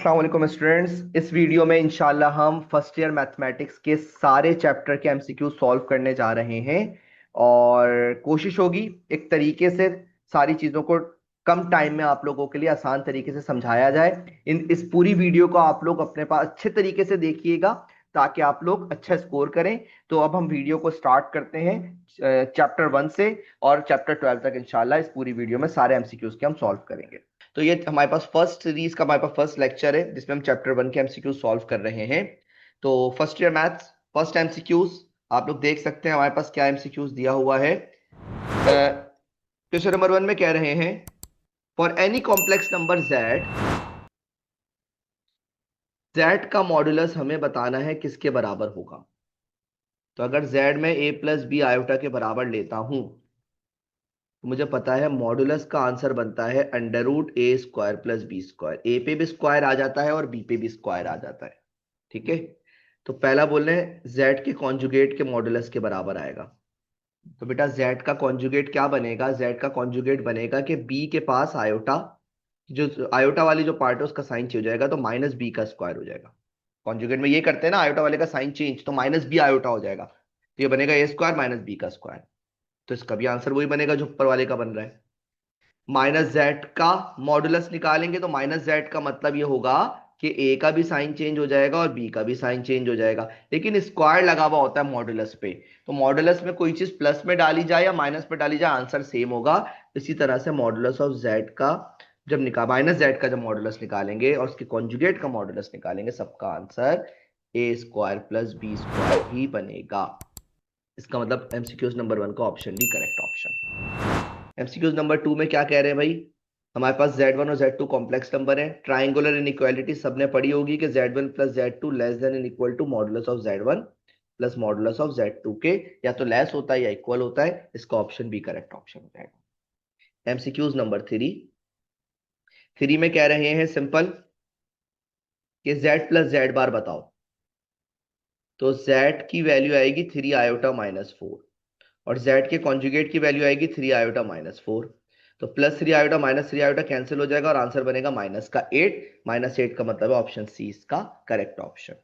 अस्सलाम वालेकुम स्टूडेंट्स। इस वीडियो में इंशाल्लाह हम फर्स्ट ईयर मैथमेटिक्स के सारे चैप्टर के एमसीक्यू सॉल्व करने जा रहे हैं और कोशिश होगी एक तरीके से सारी चीज़ों को कम टाइम में आप लोगों के लिए आसान तरीके से समझाया जाए। इस पूरी वीडियो को आप लोग अपने पास अच्छे तरीके से देखिएगा ताकि आप लोग अच्छा स्कोर करें। तो अब हम वीडियो को स्टार्ट करते हैं चैप्टर 1 से और चैप्टर 12 तक इंशाल्लाह इस पूरी वीडियो में सारे एमसीक्यूज के हम सॉल्व करेंगे। तो ये हमारे पास फर्स्ट सीरीज का हमारे पास फर्स्ट लेक्चर है जिसमें हम चैप्टर 1 के एमसीक्यू सॉल्व कर रहे हैं। तो first year maths first MCQs आप लोग देख सकते हैं हमारे पास क्या एमसीक्यूज दिया हुआ है। क्वेश्चन नंबर 1 में कह रहे हैं for any complex number z का मॉडुलस हमें बताना है किसके बराबर होगा। तो अगर z में a प्लस बी आयोटा के बराबर लेता हूं तो मुझे पता है मॉडुलस का आंसर बनता है अंडर रूट ए स्क्वायर प्लस बी स्क्वायर। ए पे भी स्क्वायर आ जाता है और बी पे भी स्क्वायर आ जाता है। ठीक है, तो पहला बोल रहे हैं z के कॉन्जुगेट के मॉडुलस के बराबर आएगा। तो बेटा z का कॉन्जुगेट क्या बनेगा? z का कॉन्जुगेट बनेगा कि b के पास आयोटा, जो आयोटा वाली जो पार्ट है उसका साइन चेंज हो जाएगा तो माइनस बी का स्क्वायर हो जाएगा। कॉन्जुगेट में ये करते हैं ना, आयोटा वाले का साइन चेंज, तो माइनस बी आयोटा हो जाएगा, तो ये बनेगा ए स्क्वायर माइनस बी का स्क्वायर। तो इसका भी आंसर वही बनेगा जो ऊपर वाले का बन रहा है। माइनस जेड का मॉडुलस निकालेंगे तो माइनस जेड का मतलब ये होगा कि ए का भी साइन चेंज हो जाएगा और बी का भी साइन चेंज हो जाएगा, लेकिन स्क्वायर लगा हुआ होता है मॉडुलस पे। तो मॉडुलस में कोई चीज प्लस में डाली जाए या माइनस में डाली जाए आंसर सेम होगा। इसी तरह से मॉडुलस ऑफ जेड का जब निकाल माइनस जेड का जब मॉडुलस निकालेंगे और उसके कॉन्जुगेट का मॉडुलस निकालेंगे सबका answer A square plus B square ही बनेगा। इसका मतलब एमसीक्यूज नंबर 1 का option D correct option. MCQs number 2 में क्या कह रहे हैं भाई? हमारे पास Z1 और Z2 कॉम्प्लेक्स नंबर है। ट्राइंगुलर इनइक्वालिटी सबने पढ़ी होगी कि Z1 plus Z2 less than in equal to modulus of Z1 plus modulus of Z2 के या तो लेस होता है या इक्वल होता है। इसका ऑप्शन बी करेक्ट ऑप्शन हो जाएगा। एमसीक्यूज नंबर 3 में कह रहे हैं सिंपल कि Z प्लस Z बार बताओ। तो Z की वैल्यू आएगी 3 आयोटा माइनस 4 और z के कॉन्जुगेट की वैल्यू आएगी 3 आयोटा माइनस 4। तो plus 3 iota minus 3 iota cancel हो जाएगा और आंसर बनेगा माइनस का 8। माइनस 8 का मतलब है ऑप्शन सी इसका करेक्ट ऑप्शन।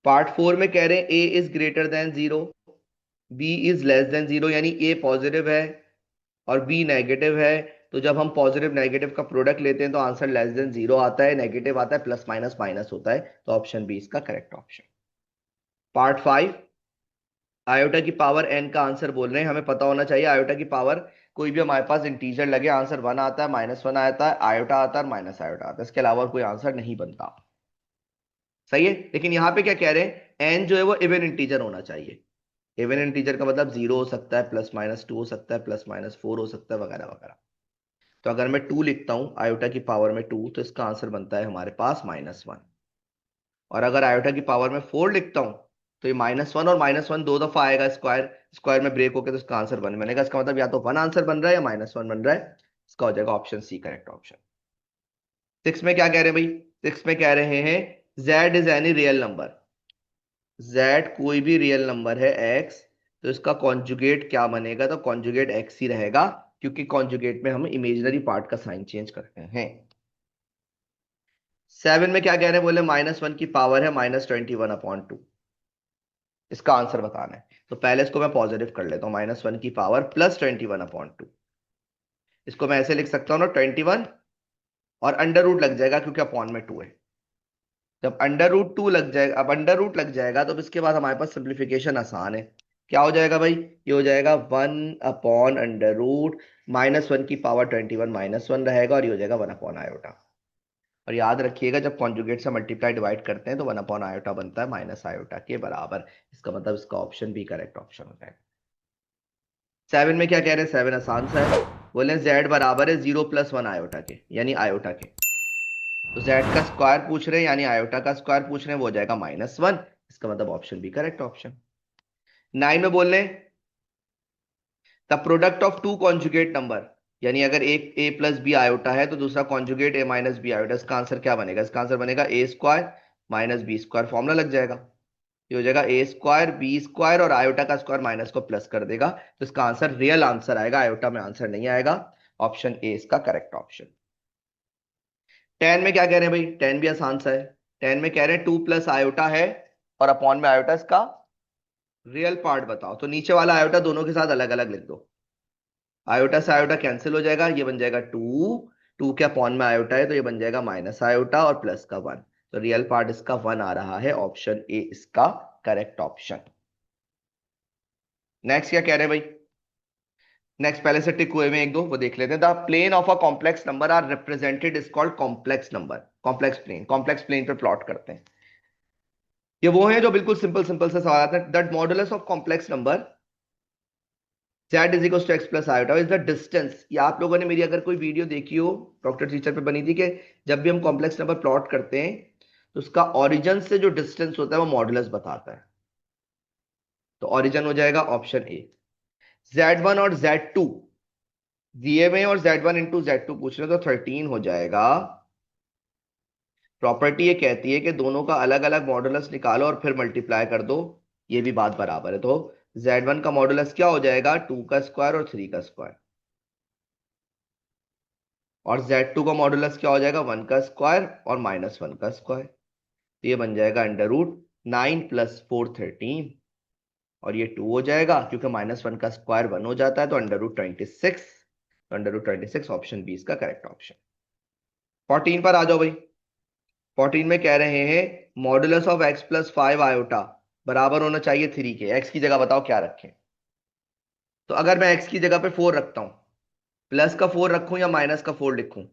पार्ट 4 में कह रहे हैं a is greater then 0, b is less then 0, यानी a पॉजिटिव है और b नेगेटिव है। तो जब हम पॉजिटिव नेगेटिव का प्रोडक्ट लेते हैं तो आंसर लेस देन 0 आता है, नेगेटिव आता है, प्लस माइनस माइनस होता है। तो ऑप्शन बी इसका करेक्ट ऑप्शन। पार्ट 5 आयोटा की पावर n का आंसर बोल रहे हैं। हमें पता होना चाहिए आयोटा की पावर कोई भी हमारे पास इंटीजर लगे आंसर 1 आता है, -1 आता है, आयोटा आता है और माइनस आयोटा आता है। इसके अलावा कोई आंसर नहीं बनता। सही है, लेकिन यहाँ पे क्या कह रहे हैं n जो है वो इवन इंटीजर होना चाहिए। इवन इंटीजर का मतलब 0 हो सकता है, +-2 हो सकता है, +-4 हो सकता है, वगैरह वगैरह। तो अगर मैं 2 लिखता हूं आयोटा की पावर में 2 तो इसका आंसर बनता है हमारे पास -1। और अगर आयोटा की पावर में 4 लिखता हूं तो ये -1 और -1 दो दफा आएगा, स्क्वायर स्क्वायर में ब्रेक होकर, तो इसका आंसर 1 बनेगा। इसका मतलब या तो 1 आंसर बन रहा है या -1 बन रहा है। इसका हो जाएगा ऑप्शन सी करेक्ट ऑप्शन। 6 में क्या कह रहे हैं भाई? 6 में कह रहे हैं z is any real number. z कोई भी रियल नंबर है x, तो इसका कॉन्जुगेट क्या बनेगा? तो कॉन्जुगेट x ही रहेगा क्योंकि कॉन्जुगेट में हम इमेजिनरी पार्ट का साइन चेंज करते हैं। 7 में क्या कह रहे हैं? बोले -1 की पावर है -21/2। इसका आंसर बताना है। तो पहले इसको मैं पॉजिटिव कर लेता हूँ, -1 की पावर +21/2। इसको मैं ऐसे लिख सकता हूँ ना, 21 और अंडर रूट लग जाएगा क्योंकि अपॉन में 2 है। जब अंडर रूट 2 लग जाएगा, अब अंडर रूट लग जाएगा तो अब इसके बाद हमारे पास सिंप्लीफिकेशन आसान है। क्या हो जाएगा भाई? ये हो जाएगा 1/√, -1 की पावर 21 -1 रहेगा और ये हो जाएगा 1/आयोटा। और याद रखिएगा जब कॉन्जुगेट से मल्टीप्लाई डिवाइड करते हैं तो 1/आयोटा बनता है माइनस आयोटा के बराबर। इसका मतलब इसका ऑप्शन बी करेक्ट ऑप्शन हो जाएगा। 7 में क्या कह रहे हैं? 7 आसान सा है। बोले z बराबर है 0 + 1 आयोटा के, यानी आयोटा के। तो z का स्क्वायर पूछ रहे हैं यानी आयोटा का स्क्वायर पूछ रहे हैं, वो हो जाएगा -1। इसका मतलब ऑप्शन बी करेक्ट ऑप्शन। 9 में बोल रहे हैं the product of two conjugate number, यानी अगर एक a प्लस बी आयोटा है तो दूसरा conjugate a minus b iota. इसका आंसर क्या बनेगा? इसका आंसर बनेगा a square minus B square. Formula लग जाएगा, ये हो जाएगा a स्क्वायर बी स्क्वायर और आयोटा का स्क्वायर माइनस को प्लस कर देगा। तो इसका आंसर रियल आंसर आएगा, आयोटा में आंसर नहीं आएगा। ऑप्शन ए इसका करेक्ट ऑप्शन। टेन में क्या कह रहे हैं भाई, टेन भी आसान सा है। टेन में कह रहे हैं टू प्लस आयोटा है और अपॉन में आयोटा इसका रियल पार्ट बताओ। तो नीचे वाला आयोटा दोनों के साथ अलग अलग लिख दो। आयोटा से आयोटा कैंसिल हो जाएगा, ये बन जाएगा टू। टू के अपॉन में आयोटा है तो ये बन जाएगा माइनस आयोटा और प्लस का वन। तो रियल पार्ट इसका वन आ रहा है, ऑप्शन ए इसका करेक्ट ऑप्शन। नेक्स्ट क्या कह रहे हैं भाई, नेक्स्ट पहले से टिक हुए में एक दो वो देख लेते हैं। The plane of a complex number are represented is called complex number. Complex plane, complex plane पे प्लॉट करते हैं। ये वो है जो बिल्कुल सिंपल सिंपल से सवाल आता है। That modulus of complex number z is equal to x plus iota is the distance. या आप लोगों ने मेरी अगर कोई वीडियो देखी हो डॉक्टर टीचर पे बनी थी कि जब भी हम कॉम्प्लेक्स नंबर प्लॉट करते हैं तो उसका ओरिजिन से जो डिस्टेंस होता है वो मॉडुलस बताता है। तो ओरिजिन हो जाएगा ऑप्शन ए। z1 और z2 दिए हुए हैं और z1 इंटू z2 पूछ रहे हैं तो 13 हो जाएगा। प्रॉपर्टी ये कहती है कि दोनों का अलग अलग मॉडुलस निकालो और फिर मल्टीप्लाई कर दो, ये भी बात बराबर है। तो z1 का मॉडुलस क्या हो जाएगा, टू का स्क्वायर और थ्री का स्क्वायर। और Z2 का मॉडुलस क्या हो जाएगा, वन का स्क्वायर और माइनस वन का स्क्वायर। तो ये बन जाएगा under root nine plus four 13। और ये टू हो जाएगा क्योंकि माइनस वन का स्क्वायर वन हो जाता है, तो अंडर रूट 26। तो अंडर रूट 26 ऑप्शन बी इसका करेक्ट ऑप्शन। 14 पर आ जाओ भाई। 14 में कह रहे हैं modulus of x plus five iota बराबर होना चाहिए थ्री के। एक्स की जगह बताओ क्या रखें। तो अगर मैं एक्स की जगह पे फोर रखता हूं, प्लस का फोर रखूं या माइनस का फोर लिखूं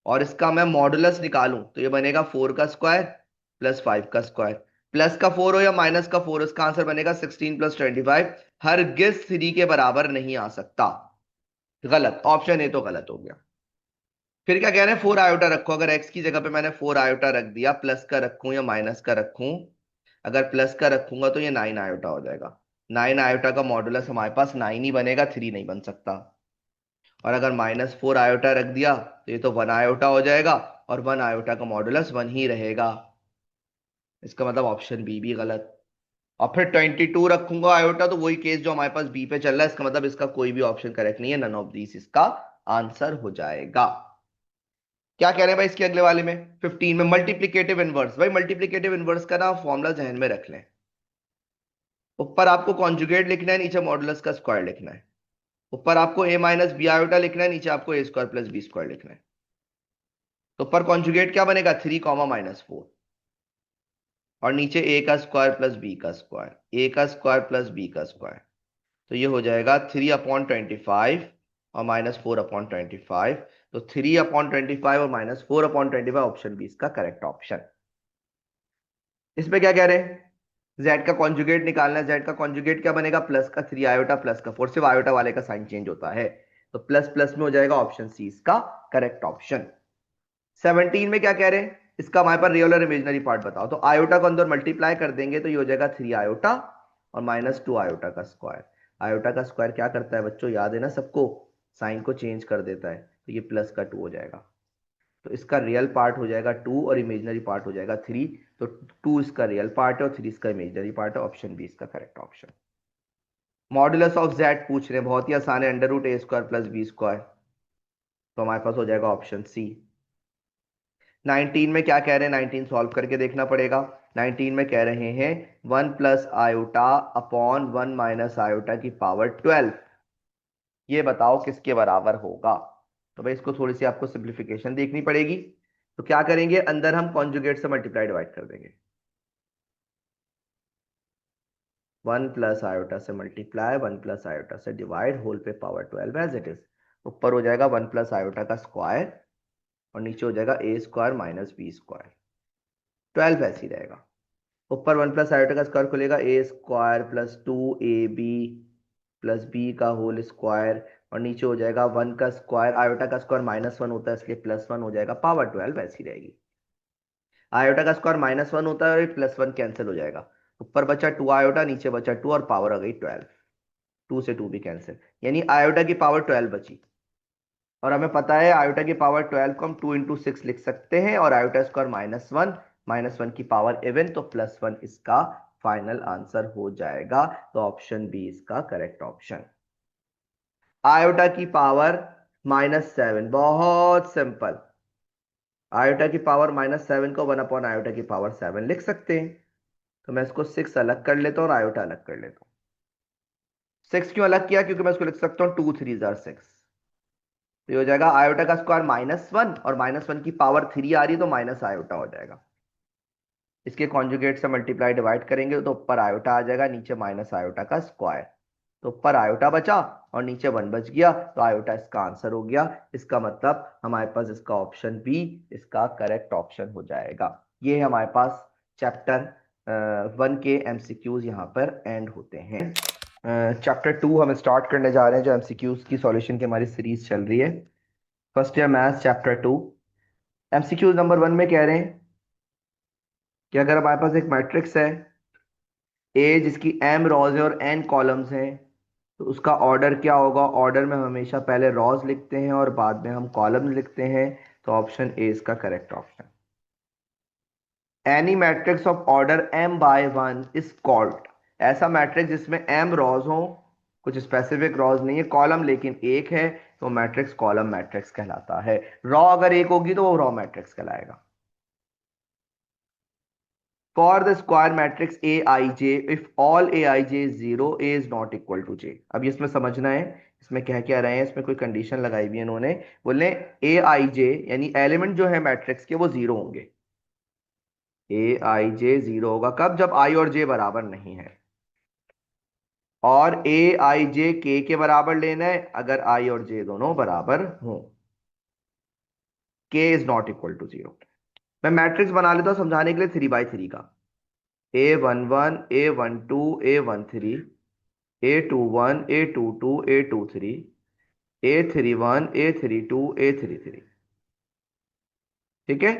और इसका मैं मॉडुलस निकालूं तो ये बनेगा फोर का स्क्वायर प्लस फाइव का स्क्वायर। प्लस का फोर हो या माइनस का फोर, इसका आंसर बनेगा 16 प्लस 25। हर गिस थ्री के बराबर नहीं आ सकता। गलत, ऑप्शन ए तो गलत हो गया। फिर क्या कह रहे हैं, फोर आयोटा रखो। अगर एक्स की जगह पे मैंने फोर आयोटा रख दिया, प्लस का रखूं या माइनस का रखूं। अगर प्लस का रखूंगा तो ये नाइन आयोटा हो जाएगा। नाइन आयोटा का मॉडुलस हमारे पास नाइन ही बनेगा, थ्री नहीं बन सकता। और अगर माइनस फोर आयोटा रख दिया तो ये तो वन आयोटा हो जाएगा और वन आयोटा का मॉडुलस वन ही रहेगा। इसका मतलब ऑप्शन बी भी गलत। और फिर 22 रखूंगा आयोटा तो वही केस जो हमारे पास बी पे चल रहा है, इसका मतलब इसका कोई भी ऑप्शन करेक्ट नहीं है, नन ऑफ दीस इसका आंसर हो जाएगा। क्या कह रहे हैं भाई इसके अगले वाले में 15 में मल्टीप्लीकेटिव इनवर्स। भाई मल्टीप्लीकेटिव इनवर्स का ना फॉर्मूला जहन में रख लें। ऊपर आपको कॉन्जुगेट लिखना है, नीचे मॉडुलस का स्क्वायर लिखना है। ऊपर आपको ए माइनस बी आयोटा लिखना है, नीचे आपको ए स्क्वायर प्लस बी स्क्वायर लिखना है। तो ऊपर कॉन्जुगेट क्या बनेगा, थ्री कॉमा माइनस फोर। और नीचे ए का स्क्वायर प्लस बी का स्क्वायर, ए का स्क्वायर प्लस बी का स्क्वायर। तो ये हो जाएगा थ्री अपॉन 25 और माइनस फोर अपॉन 25। तो थ्री अपॉन 25 और minus four upon 25 option B इसका करेक्ट ऑप्शन। इसमें क्या कह रहे हैं, z का कॉन्जुगेट निकालना है। z का कॉन्जुगेट क्या बनेगा, प्लस का थ्री आयोटा प्लस का फोर, सिर्फ आयोटा वाले का साइन चेंज होता है। तो प्लस प्लस में हो जाएगा, ऑप्शन सी इसका करेक्ट ऑप्शन। 17 में क्या कह रहे हैं, इसका हमारे पास रियल और इमेजनरी पार्ट बताओ। तो आयोटा को अंदर मल्टीप्लाई कर देंगे तो ये हो जाएगा थ्री आयोटा और माइनस टू आयोटा का स्क्वायर। आयोटा का स्क्वायर क्या करता है बच्चों, याद है ना सबको, साइन को चेंज कर देता है। तो ये प्लस का टू हो जाएगा। तो इसका रियल पार्ट हो जाएगा टू और इमेजनरी पार्ट हो जाएगा थ्री। तो टू इसका रियल पार्ट है और थ्री इसका इमेजनरी पार्ट है, ऑप्शन बी इसका correct option. Modulus of Z पूछ रहे हैं, बहुत ही आसान है, अंडर रूट ए स्क्वायर प्लस बी स्क्वायर। तो हमारे पास हो जाएगा ऑप्शन सी। 19 में क्या कह रहे हैं, 19 सॉल्व करके देखना पड़ेगा। 19 में कह रहे हैं one plus iota upon one minus iota की पावर 12, ये बताओ किसके बराबर होगा। तो भाई इसको थोड़ी सी आपको सिंप्लीफिकेशन देखनी पड़ेगी। तो क्या करेंगे, अंदर हम कॉन्जुगेट से मल्टीप्लाई डिवाइड कर देंगे। वन प्लस आयोटा से मल्टीप्लाई, वन प्लस आयोटा से डिवाइड, होल पे पावर 12 एज इट इज। ऊपर हो जाएगा वन प्लस आयोटा का स्क्वायर और नीचे हो जाएगा A square minus B square. 12 ऐसे ही रहेगा। ऊपर वन प्लस आयोटा का स्क्वायर खुलेगा, A square plus two A B plus B का होल स्क्वायर। और नीचे हो जाएगा वन का स्क्वायर, आयोटा का स्क्वायर माइनस वन होता है इसलिए प्लस वन हो जाएगा, पावर 12 ऐसी रहेगी। आयोटा का स्क्वायर माइनस वन होता है और प्लस वन कैंसिल हो जाएगा। ऊपर बचा टू आयोटा, नीचे बचा टू और पावर आ गई 12। टू से टू भी कैंसिल, यानी आयोटा की पावर 12 बची। और हमें पता है आयोटा की पावर 12 को हम टू इंटू सिक्स लिख सकते हैं और आयोटा स्क्वायर माइनस वन की पावर इवन, तो प्लस वन इसका फाइनल आंसर हो जाएगा। तो ऑप्शन बी इसका करेक्ट ऑप्शन। आयोटा की पावर -7, बहुत सिंपल। आयोटा की पावर -7 को 1 अपॉन आयोटा की पावर 7 लिख सकते हैं। तो मैं इसको 6 अलग कर लेता हूँ और आयोटा अलग कर लेता हूँ। 6 क्यों अलग किया? क्योंकि मैं इसको लिख सकता हूँ 2 3 जार 6। तो ये हो जाएगा आयोटा का स्क्वायर -1 और -1 की पावर 3 आ रही है तो माइनस आयोटा हो जाएगा। इसके कॉन्जुगेट से मल्टीप्लाई डिवाइड करेंगे तो ऊपर आयोटा आ जाएगा, नीचे माइनस आयोटा का स्क्वायर। तो ऊपर आयोटा बचा और नीचे 1 बच गया, तो आयोटा इसका आंसर हो गया। इसका मतलब हमारे पास इसका ऑप्शन बी इसका करेक्ट ऑप्शन हो जाएगा। ये हमारे पास चैप्टर 1 के एमसीक्यूज यहाँ पर एंड होते हैं। चैप्टर 2 हम स्टार्ट करने जा रहे हैं, जो एमसीक्यूज की सॉल्यूशन की हमारी सीरीज चल रही है। First year maths chapter 2 MCQs number 1 में कह रहे हैं कि अगर हमारे पास एक मैट्रिक्स है ए जिसकी m रॉज है और n कॉलम्स हैं, तो उसका ऑर्डर क्या होगा? ऑर्डर में हमेशा पहले रॉज लिखते हैं और बाद में हम कॉलम्स लिखते हैं। तो ऑप्शन ए इसका correct option. Any matrix of order m by 1 is called. ऐसा मैट्रिक्स जिसमें m रॉज हो, कुछ स्पेसिफिक रॉज नहीं है, कॉलम लेकिन एक है, तो मैट्रिक्स कॉलम मैट्रिक्स कहलाता है। रॉ अगर एक होगी तो वो रॉ मैट्रिक्स कहलाएगा। For the square matrix Aij, if all Aij is 0, A is not equal to J। अब ये इसमें समझना है, इसमें क्या रहे हैं, इसमें कोई कंडीशन लगाई हुई है इन्होंने। बोले Aij यानी एलिमेंट जो है मैट्रिक्स के वो 0 होंगे। Aij 0 होगा कब? जब I और J बराबर नहीं है। और Aij K के बराबर लेना है अगर I और J दोनों बराबर हों। K is not equal to 0। मैं मैट्रिक्स बना लेता हूं समझाने के लिए 3 by 3 का। A11 A12 A13 A21 A22 A23 A31 A32 A33। ठीक है,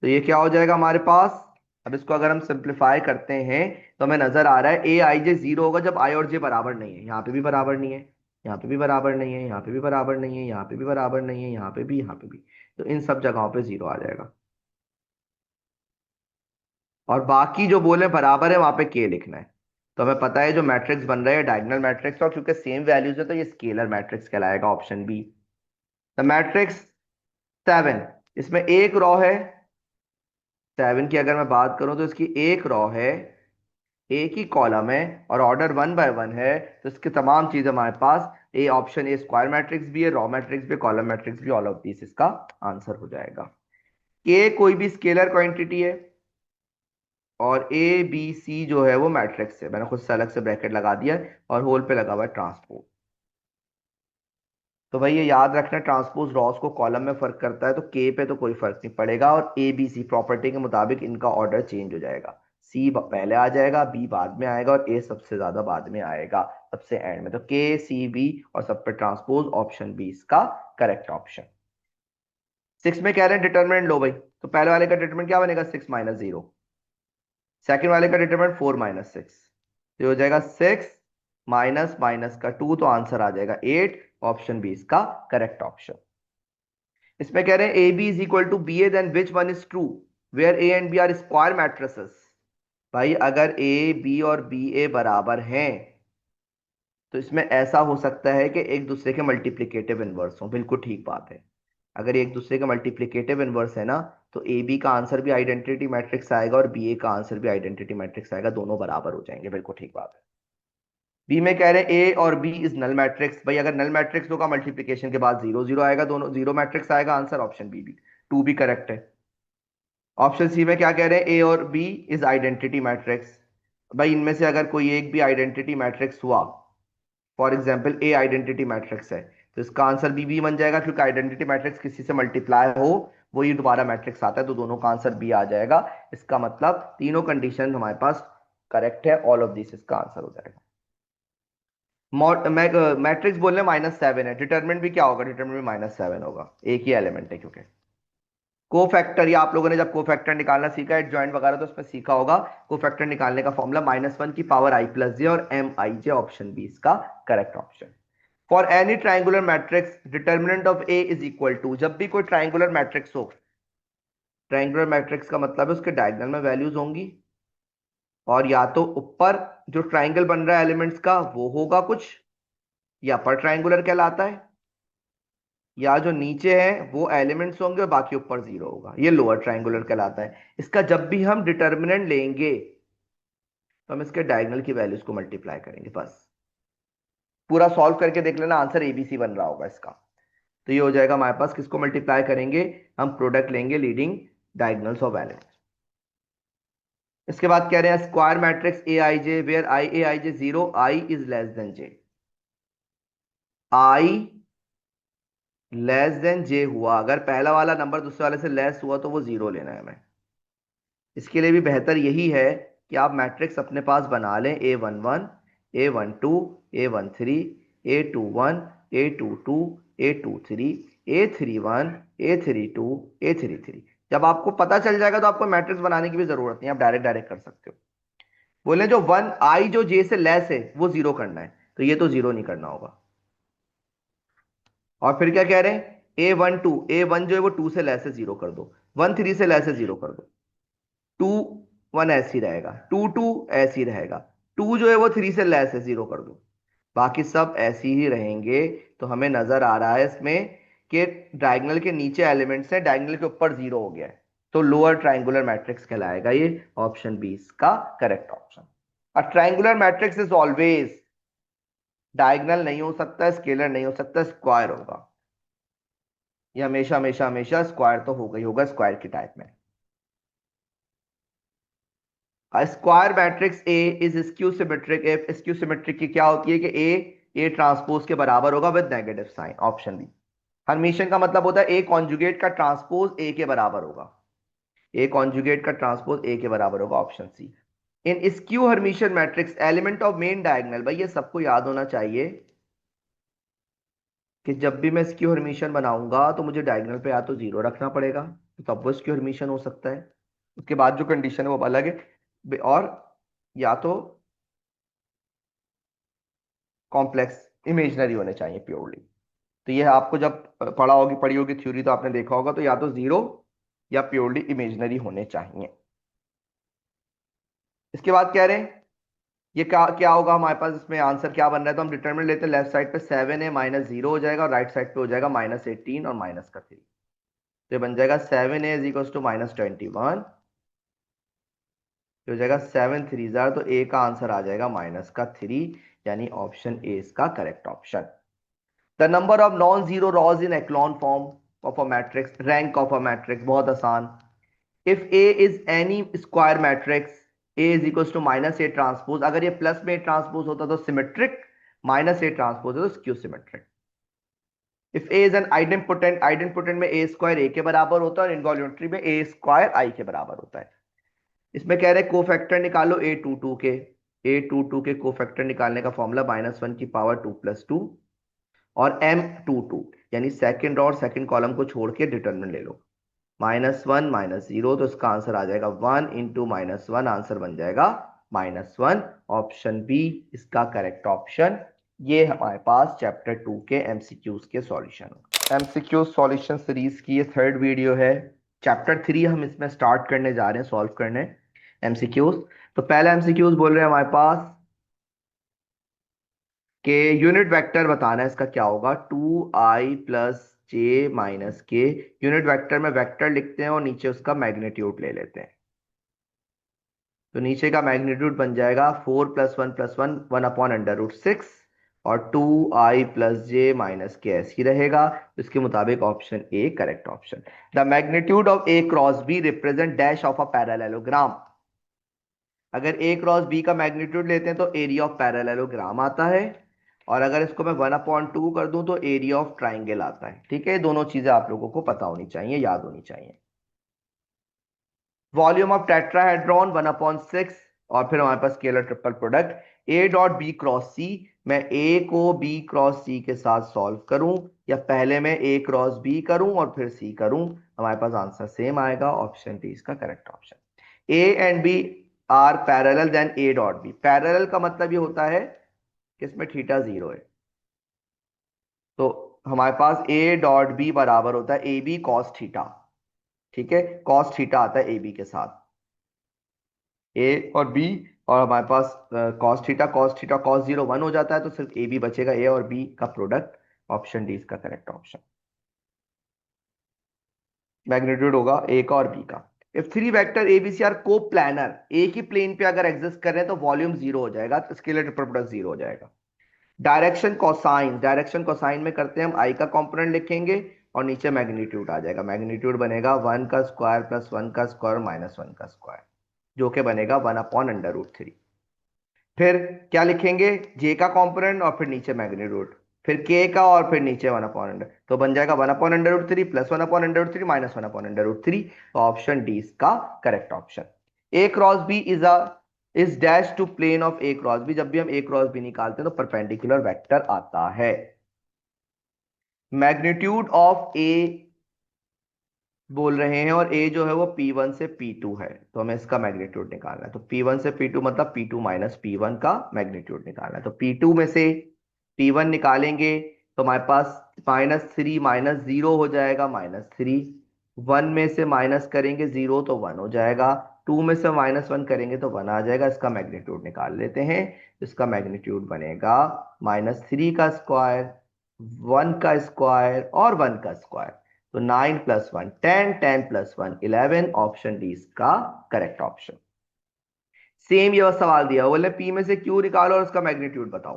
तो ये क्या हो जाएगा हमारे पास? अब इसको अगर हम सिंप्लीफाई करते हैं तो हमें नजर आ रहा है ए आई जे 0 होगा जब आई और जे बराबर नहीं है। यहाँ पे भी बराबर नहीं है, यहाँ पे भी बराबर नहीं है, यहाँ पे भी बराबर नहीं है, यहाँ पे भी बराबर नहीं है, यहाँ पे भी, यहाँ पे भी। तो इन सब जगहों पे 0 आ जाएगा। और बाकी जो बोले बराबर है वहां पे के लिखना है। तो हमें पता है जो मैट्रिक्स बन रहा है डायगोनल मैट्रिक्स, और क्योंकि सेम वैल्यूज है तो ये स्केलर मैट्रिक्स कहलाएगा, ऑप्शन बी। द मैट्रिक्स 7, इसमें एक रॉ है। 7 की अगर मैं बात करूं तो इसकी एक रॉ है, एक ही कॉलम है और ऑर्डर 1 by 1 है। तो इसके तमाम चीज हमारे पास ए, ऑप्शन ए स्क्वायर मैट्रिक्स भी है, रॉ मैट्रिक्स भी, कॉलम मैट्रिक्स भी, ऑल ऑफ दिस इसका आंसर हो जाएगा। के कोई भी स्केलर क्वांटिटी है और ए बी सी जो है वो मैट्रिक्स है। मैंने खुद से अलग से ब्रैकेट लगा दिया है और होल पे लगा हुआ है ट्रांसपोज। तो भाई ये याद रखना, ट्रांसपोज रॉस को कॉलम में फर्क करता है, तो के पे तो कोई फर्क नहीं पड़ेगा। और ए बी सी प्रॉपर्टी के मुताबिक इनका ऑर्डर चेंज हो जाएगा। सी पहले आ जाएगा, बी बाद में आएगा और ए सबसे ज्यादा बाद में आएगा, सबसे एंड में। तो के सी बी और सब पे ट्रांसपोज, ऑप्शन बी इसका करेक्ट ऑप्शन। 6 में कह रहे हैं डिटरमिनेंट लो भाई, तो पहले वाले का डिटरमिनेंट क्या बनेगा? 6 - 0। सेकंड वाले का डिटरमिनेंट 4 - 6, तो हो जाएगा 6 माइनस माइनस का 2, तो आंसर आ जाएगा 8। ऑप्शन बी इसका करेक्ट ऑप्शन। इसमें कह रहे हैं A B is equal to B A, then which one is true where A and B are square matrices. भाई अगर ए बी और बी ए बराबर हैं तो इसमें ऐसा हो सकता है कि एक दूसरे के मल्टीप्लिकेटिव इनवर्स हो। बिल्कुल ठीक बात है। अगर एक दूसरे के मल्टीप्लिकेटिव इनवर्स है ना, तो ए बी का आंसर भी आइडेंटिटी मैट्रिक्स आएगा और बी ए का आंसर भी आइडेंटिटी मैट्रिक्स आएगा, दोनों बराबर हो जाएंगे। बिल्कुल ठीक बात है। बी में कह रहे हैं ए और बी इज नल मैट्रिक्स। भाई अगर नल मैट्रिक्स होगा मल्टीप्लिकेशन के बाद 0 0 आएगा, दोनों 0 मैट्रिक्स आएगा, आंसर ऑप्शन बी भी 2 भी करेक्ट है। ऑप्शन सी में क्या कह रहे हैं? ए और बी इज आइडेंटिटी मैट्रिक्स। भाई इनमें से अगर कोई एक भी आइडेंटिटी मैट्रिक्स हुआ, for example A identity matrix है, तो इसका आंसर बी बन जाएगा, क्योंकि आइडेंटिटी मैट्रिक्स किसी से मल्टीप्लाई हो वही दोबारा मैट्रिक्स आता है, तो दोनों का आंसर बी आ जाएगा। इसका मतलब तीनों कंडीशन हमारे पास करेक्ट है, ऑल ऑफ दिस इसका आंसर हो जाएगा। मैट्रिक्स बोलने -7 है, डिटरमिनेंट भी क्या होगा? डिटरमिनेंट भी -7 होगा, एक ही एलिमेंट है। क्योंकि कोफैक्टर, या आप लोगों ने जब कोफैक्टर निकालना सीखा है जॉइंट वगैरह तो उसमें सीखा होगा, कोफैक्टर निकालने का फॉर्मूला -1 की पावर आई प्लस जे और m i j, option B इसका correct option. For any triangular matrix determinant of A is equal to, जब भी कोई ट्राइंगुलर मैट्रिक्स हो, ट्राइंगुलर मैट्रिक्स का मतलब है उसके डायगोनल में वैल्यूज होंगी, और या तो ऊपर जो ट्राइंगल बन रहा है एलिमेंट्स का वो होगा कुछ, या अपर ट्राइंगुलर कहलाता है, या जो नीचे है वो एलिमेंट्स होंगे और बाकी ऊपर जीरो होगा, ये लोअर ट्रायंगुलर कहलाता है। इसका जब भी हम डिटर्मिनेंट लेंगे तो हम इसके डायगोनल की वैल्यूज को मल्टीप्लाई करेंगे बस। पूरा सॉल्व करके देख लेना, आंसर एबीसी बन रहा होगा इसका। तो ये हो जाएगा हमारे पास, किसको मल्टीप्लाई करेंगे, हम प्रोडक्ट लेंगे लीडिंग डायगोनल्स ऑफ एलिमेंट्स। इसके बाद कह रहे हैं square matrix A i j where i A i j zero i is less than j. I less than j हुआ, अगर पहला वाला नंबर दूसरे वाले से लेस हुआ तो वो जीरो लेना है हमें। इसके लिए भी बेहतर यही है कि आप मैट्रिक्स अपने पास बना लें, A11, A12, A13, A21, A22, A23, A31, A32, A33। जब आपको पता चल जाएगा तो आपको मैट्रिक्स बनाने की भी जरूरत नहीं, आप डायरेक्ट डायरेक्ट कर सकते हो। बोले जो वन आई जो जे से लेस है वो जीरो करना है, तो ये तो जीरो नहीं करना होगा। और फिर क्या कह रहे हैं, A12, A1 जो है वो टू से लेस है, जीरो कर दो। 1 3 से लेस है, जीरो कर दो। 2 1 ऐसे ही रहेगा, 2 2 ऐसे ही रहेगा। 2 जो है वो 3 से लेस है, जीरो कर दो। बाकी सब ऐसे ही रहेंगे। तो हमें नजर आ रहा है इसमें कि डायगोनल के नीचे एलिमेंट्स है, डायगोनल के ऊपर जीरो हो गया है, तो लोअर ट्रायंगुलर मैट्रिक्स कहलाएगा ये। ऑप्शन बी इसका correct option. A triangular matrix is always diagonal नहीं हो सकता, स्केलर नहीं हो सकता, स्क्वायर होगा। ये हमेशा हमेशा हमेशा स्क्वायर तो होगा ही होगा, स्क्वायर की टाइप में। Square matrix A is skew symmetric if, skew symmetric की क्या होती है कि ए ट्रांसपोज के बराबर होगा with negative sign. Option B. Hermitian का मतलब होता है ए कॉन्जुगेट का ट्रांसपोज ए के बराबर होगा, ए कॉन्जुगेट का ट्रांसपोज ए के बराबर होगा। Option C. In skew Hermitian matrix element of main diagonal, भाई ये सबको याद होना चाहिए कि जब भी मैं स्क्यू हर्मिशियन बनाऊंगा तो मुझे डायगोनल पे या तो जीरो रखना पड़ेगा, तो तब वो स्क्यू हर्मिशियन हो सकता है। उसके बाद जो कंडीशन है वो अलग है, और या तो कॉम्प्लेक्स इमेजनरी होने चाहिए प्योरली। तो ये आपको जब पढ़ी होगी थ्योरी तो आपने देखा होगा, तो या तो जीरो या प्योरली इमेजनरी होने चाहिए। इसके बाद कह रहे हैं ये क्या क्या होगा हमारे पास, इसमें आंसर क्या बन रहा है, तो हम डिटरमिनेंट लेते हैं, लेफ्ट साइड पे 7 है माइनस जीरो हो जाएगा, और राइट साइड पे हो जाएगा -18 और माइनस का 3। तो ये बन जाएगा 7 इज इक्वल टू -21। तो हो जाएगा 7 3 तो ए का आंसर आ जाएगा -3, यानी ऑप्शन ए इसका correct option. The number of non zero rows in echelon form of a matrix, rank of a matrix, बहुत आसान। If A is any square matrix, A is equal to -a transpose, अगर ये plus में transpose होता तो symmetric, -a transpose है तो skew symmetric. If A is an idempotent, idempotent में ए स्क्वायर ए के बराबर होता है और इनवॉल्यूंटरी में ए स्क्वायर आई के बराबर होता है। इसमें कह रहे कोफैक्टर निकालो A22 के, A22 के कोफैक्टर निकालने का फॉर्मूला -1 की पावर 2 + 2 और M22, यानी सेकंड और सेकंड कॉलम को छोड़ के डिटरमिनेंट ले लो। -1 -0, तो इसका आंसर आ जाएगा 1 × -1, आंसर बन जाएगा -1। ऑप्शन बी इसका करेक्ट ऑप्शन। ये हमारे पास चैप्टर 2 के एमसीक्यूज के सॉल्यूशन। एमसीक्यू सॉल्यूशन सीरीज की ये थर्ड वीडियो है। चैप्टर 3 हम इसमें स्टार्ट करने जा रहे हैं सॉल्व करने एमसीक्यूज। तो पहला एमसीक्यूज बोल रहे हैं हमारे पास कि यूनिट वेक्टर बताना है, इसका क्या होगा, 2i + j - k। Unit vector में वेक्टर लिखते हैं और नीचे उसका मैग्नीट्यूड ले लेते हैं। तो नीचे का मैग्नीट्यूड बन जाएगा 4 + 1 + 1 1/√6, और 2i + j - k ऐसे ही रहेगा। तो इसके मुताबिक option A correct option. The magnitude of A cross B represent dash of a parallelogram. अगर A क्रॉस B का मैग्नीट्यूड लेते हैं तो एरिया ऑफ पैरेललोग्राम आता है, और अगर इसको मैं 1/2 कर दूं तो एरिया ऑफ ट्राइंगल आता है। ठीक है, ये दोनों चीजें आप लोगों को पता होनी चाहिए, याद होनी चाहिए। वॉल्यूम ऑफ टेट्राहेड्रॉन 1/6, और फिर हमारे पास scalar triple product A.B cross C। मैं A को B क्रॉस C के साथ सॉल्व करूं, या पहले मैं A क्रॉस B करूं और फिर C करूं, हमारे पास आंसर सेम आएगा। ऑप्शन डी इसका correct option. A and B are parallel then A.B। Parallel का मतलब ये होता है कि इसमें थीटा 0 है, तो हमारे पास A.B बराबर होता है AB cos थीटा। ठीक है, cos थीटा आता है AB के साथ, ए और बी, और हमारे पास cos थीटा cos 0 1 हो जाता है, तो सिर्फ ए बी बचेगा, ए और बी का प्रोडक्ट। ऑप्शन डी इसका करेक्ट ऑप्शन। मैग्नीट्यूड होगा ए का और बी का। If three vector A B C are coplanar, एक ही प्लेन पे अगर एग्जिस्ट कर रहे हैं तो वॉल्यूम जीरो हो जाएगा, तो स्केलर ट्रिपल प्रोडक्ट जीरो हो जाएगा। डायरेक्शन कोसाइन, डायरेक्शन कोसाइन में करते हैं हम, आई का कंपोनेंट लिखेंगे और नीचे मैग्नीट्यूड आ जाएगा। मैग्नीट्यूड बनेगा 1 का स्क्वायर प्लस 1 का स्क्वायर माइनस 1 का स्क्वायर, जो कि बनेगा 1/√3। फिर क्या लिखेंगे, जे का कंपोनेंट और फिर नीचे मैग्नीट्यूड, फिर के का और फिर नीचे 1/√, तो बन जाएगा 1/√3 प्लस 1/√3 माइनस 1/√3। तो ऑप्शन डी इसका correct option. A cross B is dash to plane of A cross B, जब भी हम ए क्रॉस बी निकालते हैं तो परपेंडिकुलर वेक्टर आता है। मैग्नीट्यूड ऑफ ए बोल रहे हैं और ए जो है वो P1 से P2 है, तो हमें इसका मैग्नीट्यूड निकालना है। तो P1 से P2 मतलब P2 माइनस P1 का मैग्नीट्यूड निकालना है। तो P2 में से P1 निकालेंगे तो हमारे पास -3 -0 हो जाएगा, -3। 1 में से माइनस करेंगे 0 तो 1 हो जाएगा, 2 में से -1 करेंगे तो 1 आ जाएगा। इसका मैग्नीट्यूड निकाल लेते हैं। इसका मैग्नीट्यूड बनेगा -3 का स्क्वायर, 1 का स्क्वायर और 1 का स्क्वायर। तो 9 प्लस 1 10, 10 प्लस 1 11, ऑप्शन डी इसका करेक्ट ऑप्शन। सेम ये सवाल दिया, बोले पी में से क्यू निकालो और उसका मैग्नीट्यूड बताओ।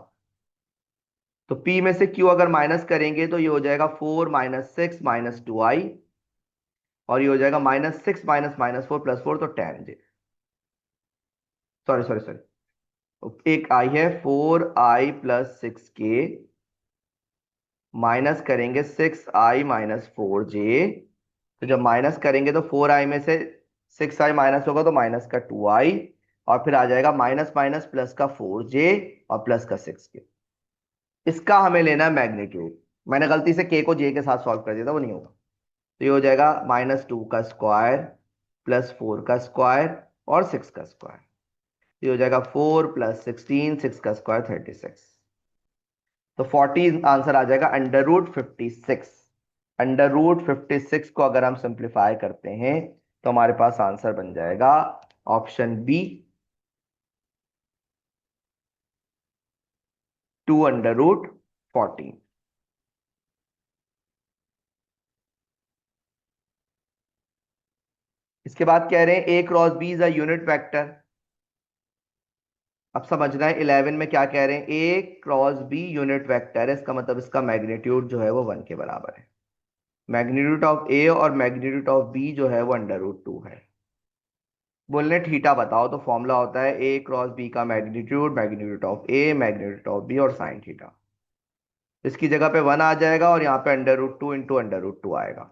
तो पी में से क्यू अगर माइनस करेंगे तो ये हो जाएगा 4 -6 -2i, और ये हो जाएगा -6 माइनस -4 प्लस 4 तो 10j, सॉरी सॉरी सॉरी, एक आई है 4i प्लस 6k, माइनस करेंगे 6i माइनस 4j। तो जब माइनस करेंगे तो 4i में से 6i माइनस होगा तो माइनस का 2i, और फिर आ जाएगा माइनस माइनस प्लस का 4j और प्लस का 6k। इसका हमें लेना है मैग्नीट्यूड। मैंने गलती से k को j के साथ सॉल्व कर दिया था, वो नहीं होगा। तो ये हो जाएगा -2 का स्क्वायर प्लस 4 का स्क्वायर और 6 का स्क्वायर। ये हो जाएगा 4 प्लस 16, 6 का स्क्वायर 36। तो 40 आंसर आ जाएगा √56। √56 को अगर हम सिंप्लीफाई करते हैं तो हमारे पास आंसर बन जाएगा ऑप्शन बी, 2√14। इसके बाद कह रहे हैं A cross B is a unit vector. अब समझना है 11 में क्या कह रहे हैं, A cross B unit vector है, इसका मतलब इसका मैग्नीट्यूड जो है वो 1 के बराबर है। मैग्नीट्यूड ऑफ ए और मैग्नीट्यूड ऑफ बी जो है वो √2 है। बोलने थीटा बताओ, तो फॉर्मूला होता है ए क्रॉस बी का magnitude, magnitude of A, magnitude of B और साइन थीटा। इसकी जगह पे 1 आ जाएगा और यहाँ पे √2 इंटू √2 आएगा।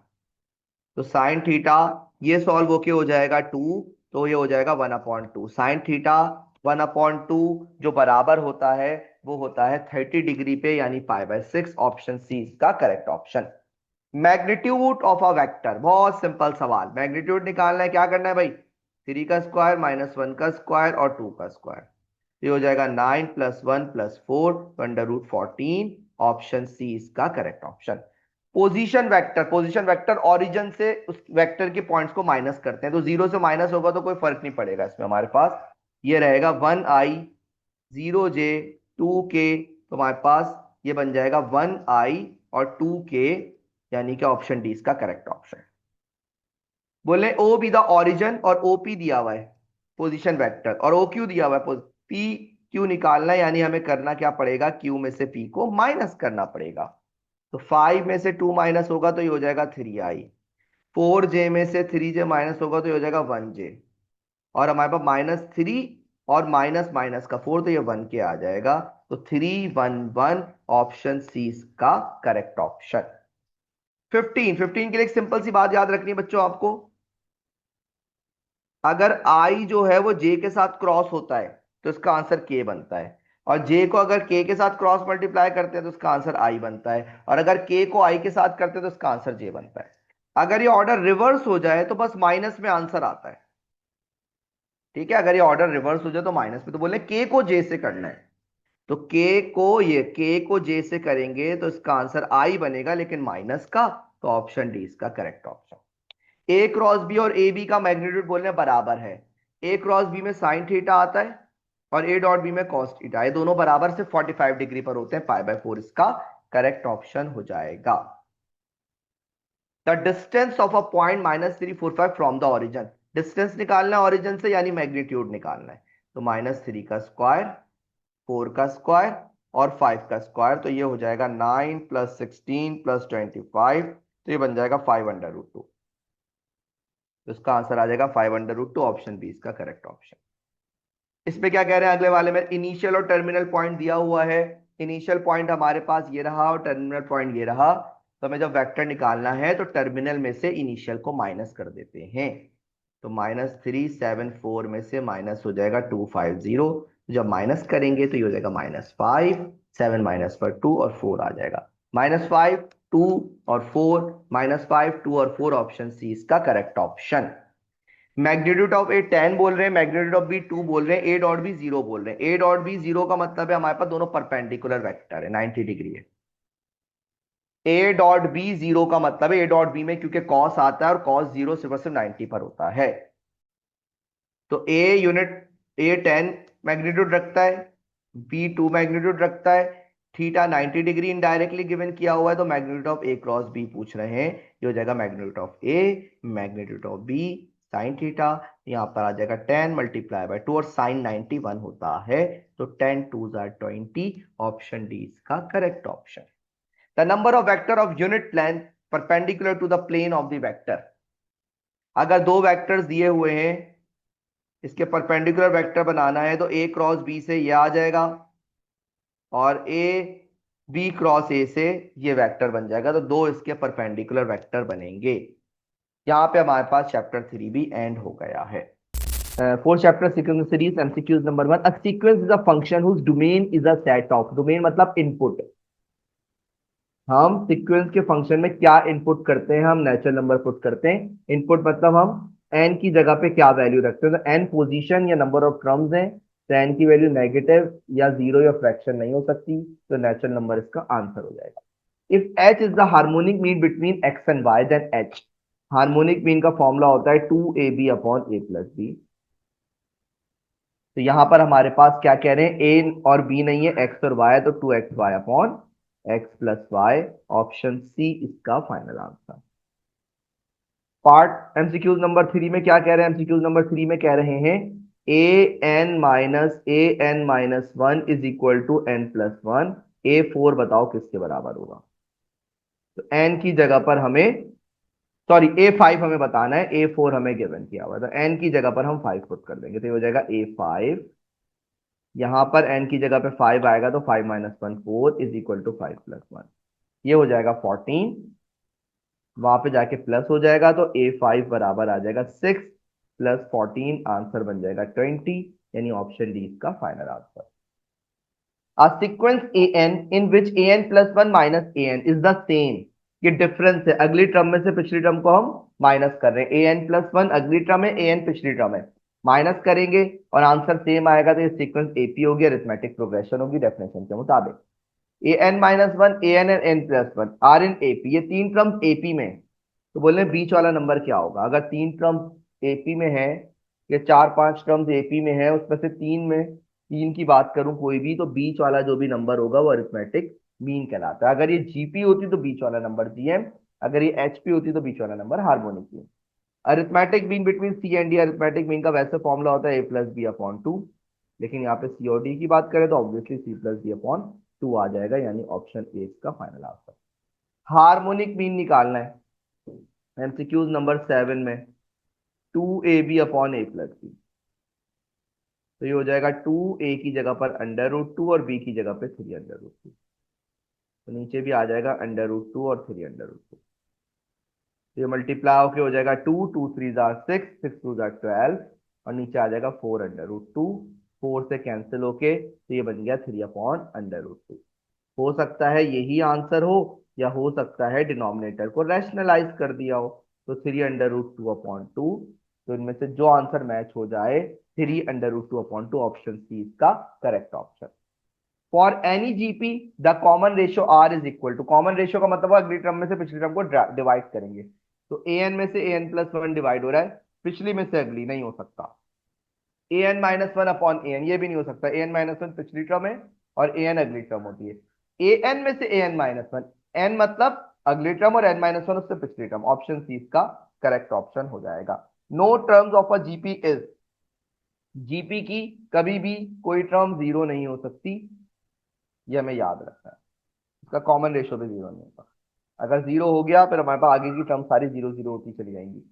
तो साइन थीटा ये सॉल्व होके हो जाएगा 2, तो ये हो जाएगा 1/2 साइन थीटा। 1/2 जो बराबर होता है वो होता है 30 डिग्री पे, यानी π/6। ऑप्शन सी इसका correct option. Magnitude of a vector, बहुत सिंपल सवाल। मैग्नीट्यूड निकालना है, क्या करना है भाई, 3 का स्क्वायर माइनस 1 का स्क्वायर और 2 का स्क्वायर। ये हो जाएगा 9 प्लस 1 प्लस 4 √14। ऑप्शन सी इसका correct option. Position vector, position vector origin से उस वेक्टर के पॉइंट्स को माइनस करते हैं, तो 0 से माइनस होगा तो कोई फर्क नहीं पड़ेगा इसमें। हमारे पास ये रहेगा 1i 0j 2k, तो हमारे पास ये बन जाएगा 1i और 2k, यानी कि ऑप्शन डी इसका करेक्ट ऑप्शन। बोले ओ बी द ओरिजिन और ओ पी दिया हुआ है पोजीशन वेक्टर, और ओ क्यू दिया हुआ है, पी क्यू निकालना है, यानी हमें करना क्या पड़ेगा, क्यू में से पी को माइनस करना पड़ेगा। तो 5 में से 2 माइनस होगा तो ये हो जाएगा 3i, 4j में से 3j माइनस होगा तो ये हो जाएगा 1j, और हमारे पास -3 और माइनस माइनस का 4, तो ये 1 के आ जाएगा। तो 311, ऑप्शन सी का करेक्ट ऑप्शन। 15 के लिए एक सिंपल सी बात याद रखनी है बच्चों आपको, अगर i जो है वो j के साथ क्रॉस होता है तो इसका आंसर k बनता है, और j को अगर k के साथ क्रॉस मल्टीप्लाई करते हैं तो इसका आंसर i बनता है, और अगर k को i के साथ करते हैं तो इसका आंसर j बनता है। अगर ये ऑर्डर रिवर्स हो जाए तो बस माइनस में आंसर आता है। ठीक है, अगर ये ऑर्डर रिवर्स हो जाए तो माइनस में, तो बोले k को j से करना है, तो k को j से करेंगे तो इसका आंसर i बनेगा, लेकिन माइनस का। तो ऑप्शन डी इसका correct option. A cross B और ए बी का मैग्नीट्यूड बोलने बराबर है। ए क्रॉस बी में साइन थीटा आता है और ए डॉट बी में कॉस थीटा, ये दोनों बराबर से 45 डिग्री पर होते हैं, π/4 इसका करेक्ट ऑप्शन हो जाएगा। The distance of a point -345 from the origin, distance निकालना है ओरिजिन से यानी मैग्नीट्यूड निकालना है। तो -3 का स्क्वायर, 4 का स्क्वायर और 5 का स्क्वायर, तो ये हो जाएगा 9 + 16 + 25, तो ये बन जाएगा 5√2। तो इसका आंसर आ जाएगा 5√2, ऑप्शन बी इसका करेक्ट ऑप्शन। इसमें क्या कह रहे हैं अगले वाले में, इनिशियल और टर्मिनल पॉइंट दिया हुआ है। इनिशियल पॉइंट हमारे पास ये रहा और टर्मिनल पॉइंट ये रहा। तो हमें जब वेक्टर निकालना है तो टर्मिनल में से इनिशियल को माइनस कर देते हैं। तो -374 में से माइनस हो जाएगा 250। जब माइनस करेंगे तो ये हो जाएगा -5, 7 माइनस पर 2 और 4 आ जाएगा। -5, 2 और 4, -5, 2 और 4, ऑप्शन सी इसका करेक्ट ऑप्शन। मैग्नीट्यूड ऑफ ए 10 बोल रहे हैं, मैग्नीट्यूड ऑफ बी 2 बोल रहे हैं, ए डॉट बी 0 बोल रहे हैं। ए डॉट बी 0 का मतलब है हमारे पास दोनों परपेंडिकुलर वेक्टर है, 90 डिग्री है। ए डॉट बी 0 का मतलब है ए डॉट बी में क्योंकि कॉस आता है और कॉस 0 सिर्फ 90 पर होता है। तो ए यूनिट, ए 10 मैग्नीट्यूड रखता है, बी 2 मैग्नीट्यूड रखता है, थीटा 90 डिग्री इनडायरेक्टली गिवन किया हुआ है, तो magnitude of A cross B पूछ रहे हैं। ये हो जाएगा magnitude of A, magnitude of B sine theta. यहां पर आ जाएगा 10 × 2 और साइन 91 होता है, तो 10 2 20, ऑप्शन डी इसका correct option. The number of vector of unit length perpendicular to the plane of the vector. अगर दो वेक्टर्स दिए हुए हैं, इसके परपेंडिकुलर वेक्टर बनाना है, तो ए क्रॉस बी से ये आ जाएगा और ए बी क्रॉस ए से ये वेक्टर बन जाएगा, तो दो इसके परपेंडिकुलर वेक्टर बनेंगे। यहां पे हमारे पास चैप्टर 3 भी एंड हो गया है। Fourth chapter sequence series, MCQs number 1। A sequence is a function whose domain is a set of, domain मतलब इनपुट। हम सीक्वेंस के फंक्शन में क्या इनपुट करते हैं, हम नेचुरल नंबर पुट करते हैं। इनपुट मतलब हम एन की जगह पे क्या वैल्यू रखते हैं, तो एन पोजीशन या नंबर ऑफ टर्म्स हैं, तो एन की वैल्यू नेगेटिव या जीरो या फ्रैक्शन नहीं हो सकती, तो नेचुरल नंबर इसका आंसर हो जाएगा। If H is the harmonic mean between x and y, then H, harmonic mean का फॉर्मूला होता है 2ab upon a plus B. तो यहां पर हमारे पास क्या कह रहे हैं, ए और बी नहीं है, एक्स और वाई है, तो 2xy upon X plus Y, option C इसका final answer. Part MCQs number 3 में क्या कह रहे हैं, एमसीक्यूज नंबर 3 में कह रहे हैं a n - 1 is equal to n+1, a4 बताओ किसके बराबर होगा। तो n की जगह पर हमें, सॉरी a5 हमें बताना है, a4 हमें गिवन किया हुआ है, तो n की जगह पर हम 5 पुट कर देंगे, तो ये हो जाएगा a5। यहां पर n की जगह पे 5 आएगा, तो 5 - 1 4 इज इक्वल टू 5 + 1, ये हो जाएगा 14। वहां पे जाके प्लस हो जाएगा, तो a5 बराबर आ जाएगा 6 + 14, आंसर बन जाएगा 20, यानी ऑप्शन डी इसका final answer. A sequence an in which an plus 1 minus an is the same, ये डिफरेंस है, अगली टर्म में से पिछली टर्म को हम माइनस कर रहे हैं। an+1 अगली टर्म है, an पिछली टर्म है, माइनस करेंगे और आंसर सेम आएगा, तो ये सीक्वेंस एपी होगी, अरिथमेटिक प्रोग्रेशन होगी डेफिनेशन के मुताबिक। an-1 an and n+1 are in AP, ये तीन टर्म्स एपी में, तो बोल रहे हैं बीच वाला नंबर क्या होगा। अगर तीन टर्म्स एपी में है, ये चार पांच टर्म्स एपी में है, उसमें से तीन की बात करूं कोई भी, तो बीच वाला जो भी नंबर होगा वो अरिथमेटिक मीन कहलाता है। अगर ये जीपी होती तो बीच वाला नंबर जीएम, अगर ये एचपी होती तो बीच वाला number harmonic mean. Arithmetic mean between c and d, arithmetic mean का वैसे फॉर्मूला होता है a+b/2, लेकिन यहाँ पे सी और डी की बात करें तो ऑब्वियसली c+d/2 आ जाएगा, यानी ऑप्शन ए इसका फाइनल आंसर। हार्मोनिक मीन निकालना है एमसीक्यूज नंबर 7 में, 2ab/a+b, तो ये हो जाएगा 2a की जगह पर √2 और b की जगह पे 3√2, तो नीचे भी आ जाएगा √2 और 3√2, तो ये मल्टीप्लाई होके हो जाएगा 2, 2 3 6, 6 2 12, और नीचे आ जाएगा 4√2, 4 से कैंसिल होके तो ये बन गया 3/√2। हो सकता है यही आंसर हो, या हो सकता है डिनोमिनेटर को रैशनलाइज कर दिया हो, तो 3√2/2, तो इनमें से जो आंसर मैच हो जाए 3√2/2, ऑप्शन सी इसका correct option. For any GP the common ratio r is equal to, common ratio का मतलब अगली टर्म में से पिछली टर्म को डिवाइड करेंगे, तो an में से an+1 डिवाइड हो रहा है, पिछली में से अगली नहीं हो सकता। an-1/an ये भी नहीं हो सकता, an-1 पिछली टर्म है और an अगली टर्म होती है। an में से an-1, n मतलब अगली टर्म और n-1 उससे पिछली टर्म, ऑप्शन सी इसका करेक्ट ऑप्शन हो जाएगा। No terms of a GP is, GP की कभी भी कोई टर्म जीरो नहीं हो सकती, ये हमें याद रखना है। इसका कॉमन रेशियो भी जीरो नहीं होगा। अगर जीरो हो गया फिर हमारे पास आगे की टर्म सारी जीरो जीरो होती चली जाएंगी।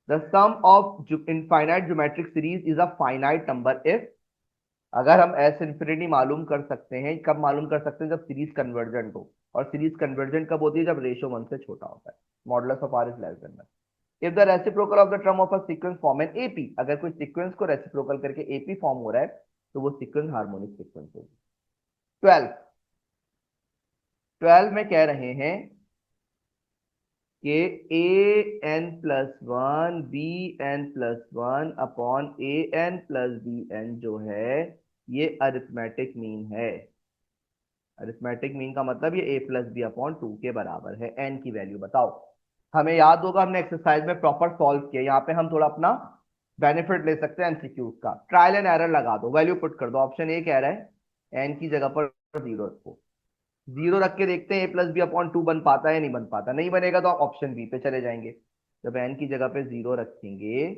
The sum of infinite geometric series is a finite number if, अगर हम एस इन्फिनिटी मालूम कर सकते हैं, कब मालूम कर सकते हैं, जब सीरीज कन्वर्जेंट हो। और सीरीज कन्वर्जेंट कब होती है, जब रेशियो 1 से छोटा होता है, modulus of r is less than 1। If the reciprocal of the term of a sequence form an AP, अगर कोई सीक्वेंस को रेसिप्रोकल करके एपी फॉर्म हो रहा है तो वो सीक्वेंस हार्मोनिक सीक्वेंस होगी। 12 12 में कह रहे हैं कि A N plus one B N plus one upon A N plus B N जो है ये अरिथमेटिक मीन है। अरिथमेटिक मीन का मतलब ये A plus B upon two के बराबर है। एन की वैल्यू बताओ। हमें याद होगा हमने एक्सरसाइज में प्रॉपर सॉल्व किया, यहाँ पे हम थोड़ा अपना बेनिफिट ले सकते हैं एमसीक्यूज का। ट्रायल एंड एरर लगा दो, वैल्यू पुट कर दो। ऑप्शन ए कह रहा है एन की जगह पर जीरो रखो। जीरो रख के देखते हैं ए प्लस बी अपॉन टू बन पाता है या नहीं बन पाता। नहीं बनेगा तो आप ऑप्शन बी पे चले जाएंगे। जब एन की जगह पे जीरो रखेंगे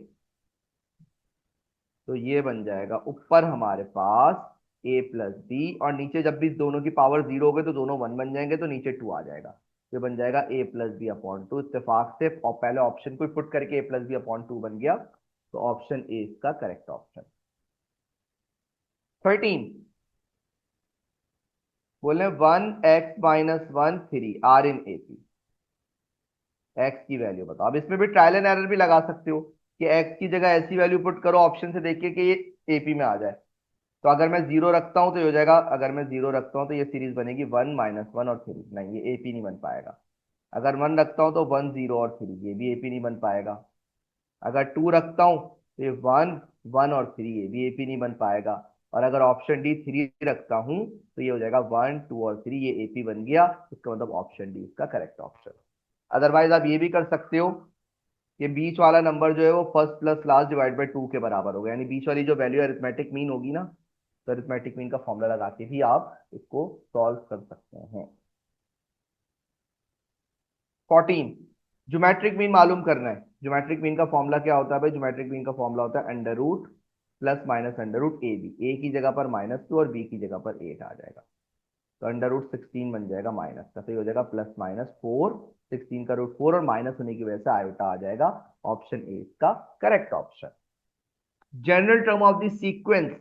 तो ये बन जाएगा ऊपर हमारे पास ए प्लस बी, और नीचे जब भी दोनों की पावर जीरो हो गए तो दोनों वन बन जाएंगे तो नीचे टू आ जाएगा। ये बन जाएगा ए प्लस बी अपॉन टू। इत्तेफाक से और पहले ऑप्शन को पुट करके ए प्लस बी अपॉन टू बन गया, तो ऑप्शन ए इसका करेक्ट ऑप्शन। 13 बोले 1x-1 3 are in AP. X की वैल्यू बताओ। अब इसमें भी ट्रायल एंड एरर भी लगा सकते हो कि एक्स की जगह ऐसी वैल्यू पुट करो ऑप्शन से देखिए कि ये एपी में आ जाए। तो अगर मैं जीरो रखता हूं तो ये हो जाएगा, अगर मैं जीरो रखता हूं तो ये सीरीज बनेगी 1-1 और 3। नहीं, ये एपी नहीं बन पाएगा। अगर 1 रखता हूं तो 1 0 और 3, ये भी एपी नहीं बन पाएगा। अगर 2 रखता हूं तो ये 1 1 और 3, ये भी एपी नहीं बन पाएगा। और अगर ऑप्शन डी 3 रखता हूं तो ये हो जाएगा 1 2 और 3, ये एपी बन गया। इसका मतलब ऑप्शन डी इसका करेक्ट ऑप्शन। अदरवाइज आप ये भी कर सकते हो कि बीच वाला नंबर जो है वो first plus last divide by two के बराबर होगा, यानी बीच वाली जो वैल्यू अरिथमेटिक मीन होगी ना, तो अरिथमेटिक मीन का फॉर्मूला लगा के भी आप इसको सॉल्व कर सकते हैं। 14 ज्योमेट्रिक मीन मालूम करना है। ज्योमेट्रिक मीन का फॉर्मूला क्या होता है भाई? ज्योमेट्रिक मीन का फॉर्मूला होता है under root plus minus under root A B. A की जगह पर -2 और बी की जगह पर 8 आ जाएगा, तो अंडर रूट 16 बन जाएगा माइनस का, तो ये हो जाएगा +-4। 16 का रूट 4 और माइनस होने की वजह से आयोटा आ जाएगा। ऑप्शन ए इसका correct option. General term of the sequence,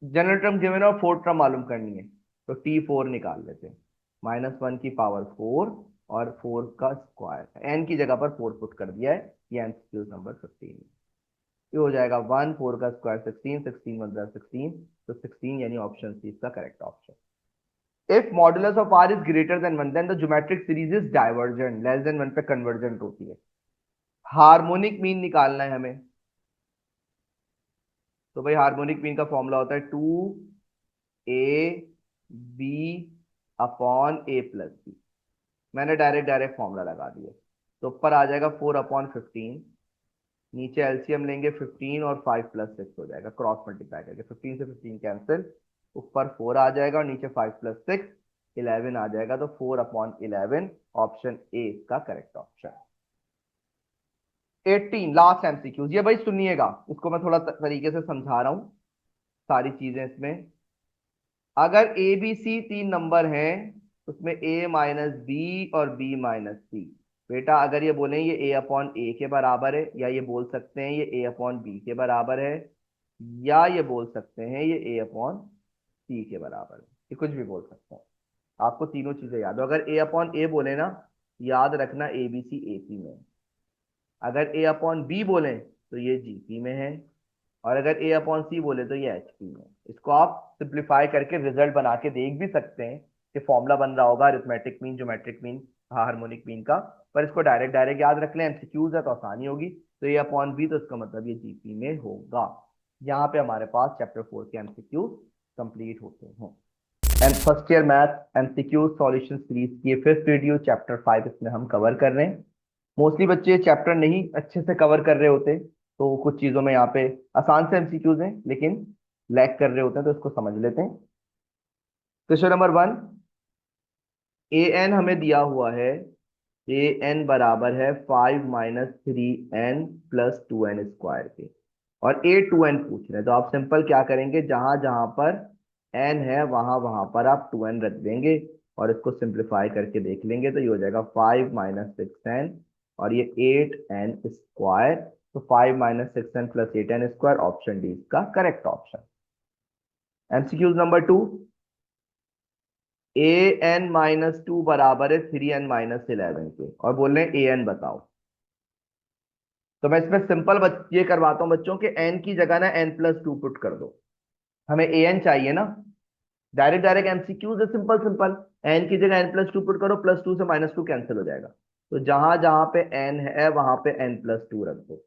general term given और फोर्थ टर्म मालूम करनी है, तो T4 निकाल लेते हैं। -1 की पावर 4 और 4 का स्क्वायर, एन की जगह पर 4 पुट कर दिया है, ये एमसीक्यू नंबर 15। ये हो जाएगा 1 4 का स्क्वायर 16, 16 1 16, तो 16 यानी ऑप्शन सी इसका correct option. If modulus of r is greater than 1 then the geometric series is divergent, less than 1 पे कन्वर्जेंट होती है। हार्मोनिक मीन निकालना है हमें, तो भाई हार्मोनिक मीन का फॉर्मूला होता है 2ab अपॉन ए प्लस बी। मैंने डायरेक्ट डायरेक्ट फॉर्मूला लगा दिया, तो ऊपर आ जाएगा 4/15, नीचे एलसीएम लेंगे 15 और 5 + 6 हो जाएगा, क्रॉस मल्टीप्लाई करके 15 से 15 कैंसिल, ऊपर 4 आ जाएगा और नीचे 5 + 6 11 आ जाएगा, तो 4/11 ऑप्शन ए इसका करेक्ट ऑप्शन। 18 लास्ट एमसीक्यूज, ये भाई सुनिएगा, इसको मैं थोड़ा तरीके से समझा रहा हूं सारी चीजें इसमें। अगर ए बी सी तीन नंबर हैं, उसमें ए माइनस बी और बी माइनस सी। बेटा अगर ये बोले ये ए अपॉन ए के बराबर है, या ये बोल सकते हैं ये ए अपॉन बी के बराबर है, या ये बोल सकते हैं ये ए अपॉन सी के बराबर है, ये कुछ भी बोल सकते हैं। आपको तीनों चीजें याद हो। अगर ए अपॉन ए बोले ना, याद रखना ए बी सी ए सी में है। अगर ए अपॉन बी बोले तो ये जी पी में है, और अगर ए अपॉन सी बोले तो ये एच पी में। इसको आप सिंप्लीफाई करके रिजल्ट बना के देख भी सकते हैं कि फॉर्मूला बन रहा होगा arithmetic mean, geometric mean, harmonic mean का। पर इसको डायरेक्ट डायरेक्ट याद रख लें, एमसीक्यूज है तो आसानी होगी। तो ए अपॉन बी, तो इसका मतलब ये जीपी में होगा। यहाँ पे हमारे पास चैप्टर 4 के एमसीक्यूज कंप्लीट होते हैं। And first year math MCQ solution series की फिफ्थ वीडियो चैप्टर 5 इसमें हम कवर कर रहे हैं। मोस्टली बच्चे चैप्टर नहीं अच्छे से कवर कर रहे होते, तो कुछ चीजों में यहाँ पे आसान से एमसीक्यूज हैं लेकिन लैग कर रहे होते हैं, तो इसको समझ लेते हैं। क्वेश्चन नंबर 1, ए एन हमें दिया हुआ है, ए एन बराबर है 5 - 3n + 2n² के, और ए 2n पूछ रहे हैं, तो आप सिंपल क्या करेंगे, जहां जहां पर n है वहां वहां पर आप 2n रख देंगे, और इसको सिंप्लीफाई करके देख लेंगे तो ये हो जाएगा 5 - 6n, और ये 8n²। तो 5 - 6n + 8n², ऑप्शन डी इसका correct option. MCQs number 2, an-2 बराबर है 3n - 11 के, और बोल रहे हैं an बताओ। तो मैं इसमें सिंपल ये करवाता हूं बच्चों के, n की जगह ना n+2 पुट कर दो, हमें an चाहिए ना। डायरेक्ट डायरेक्ट एमसीक्यूज है, सिंपल सिंपल। n की जगह n+2 पुट करो, +2 से -2 कैंसिल हो जाएगा, तो जहां जहां पे n है वहां पे n+2 रख दो।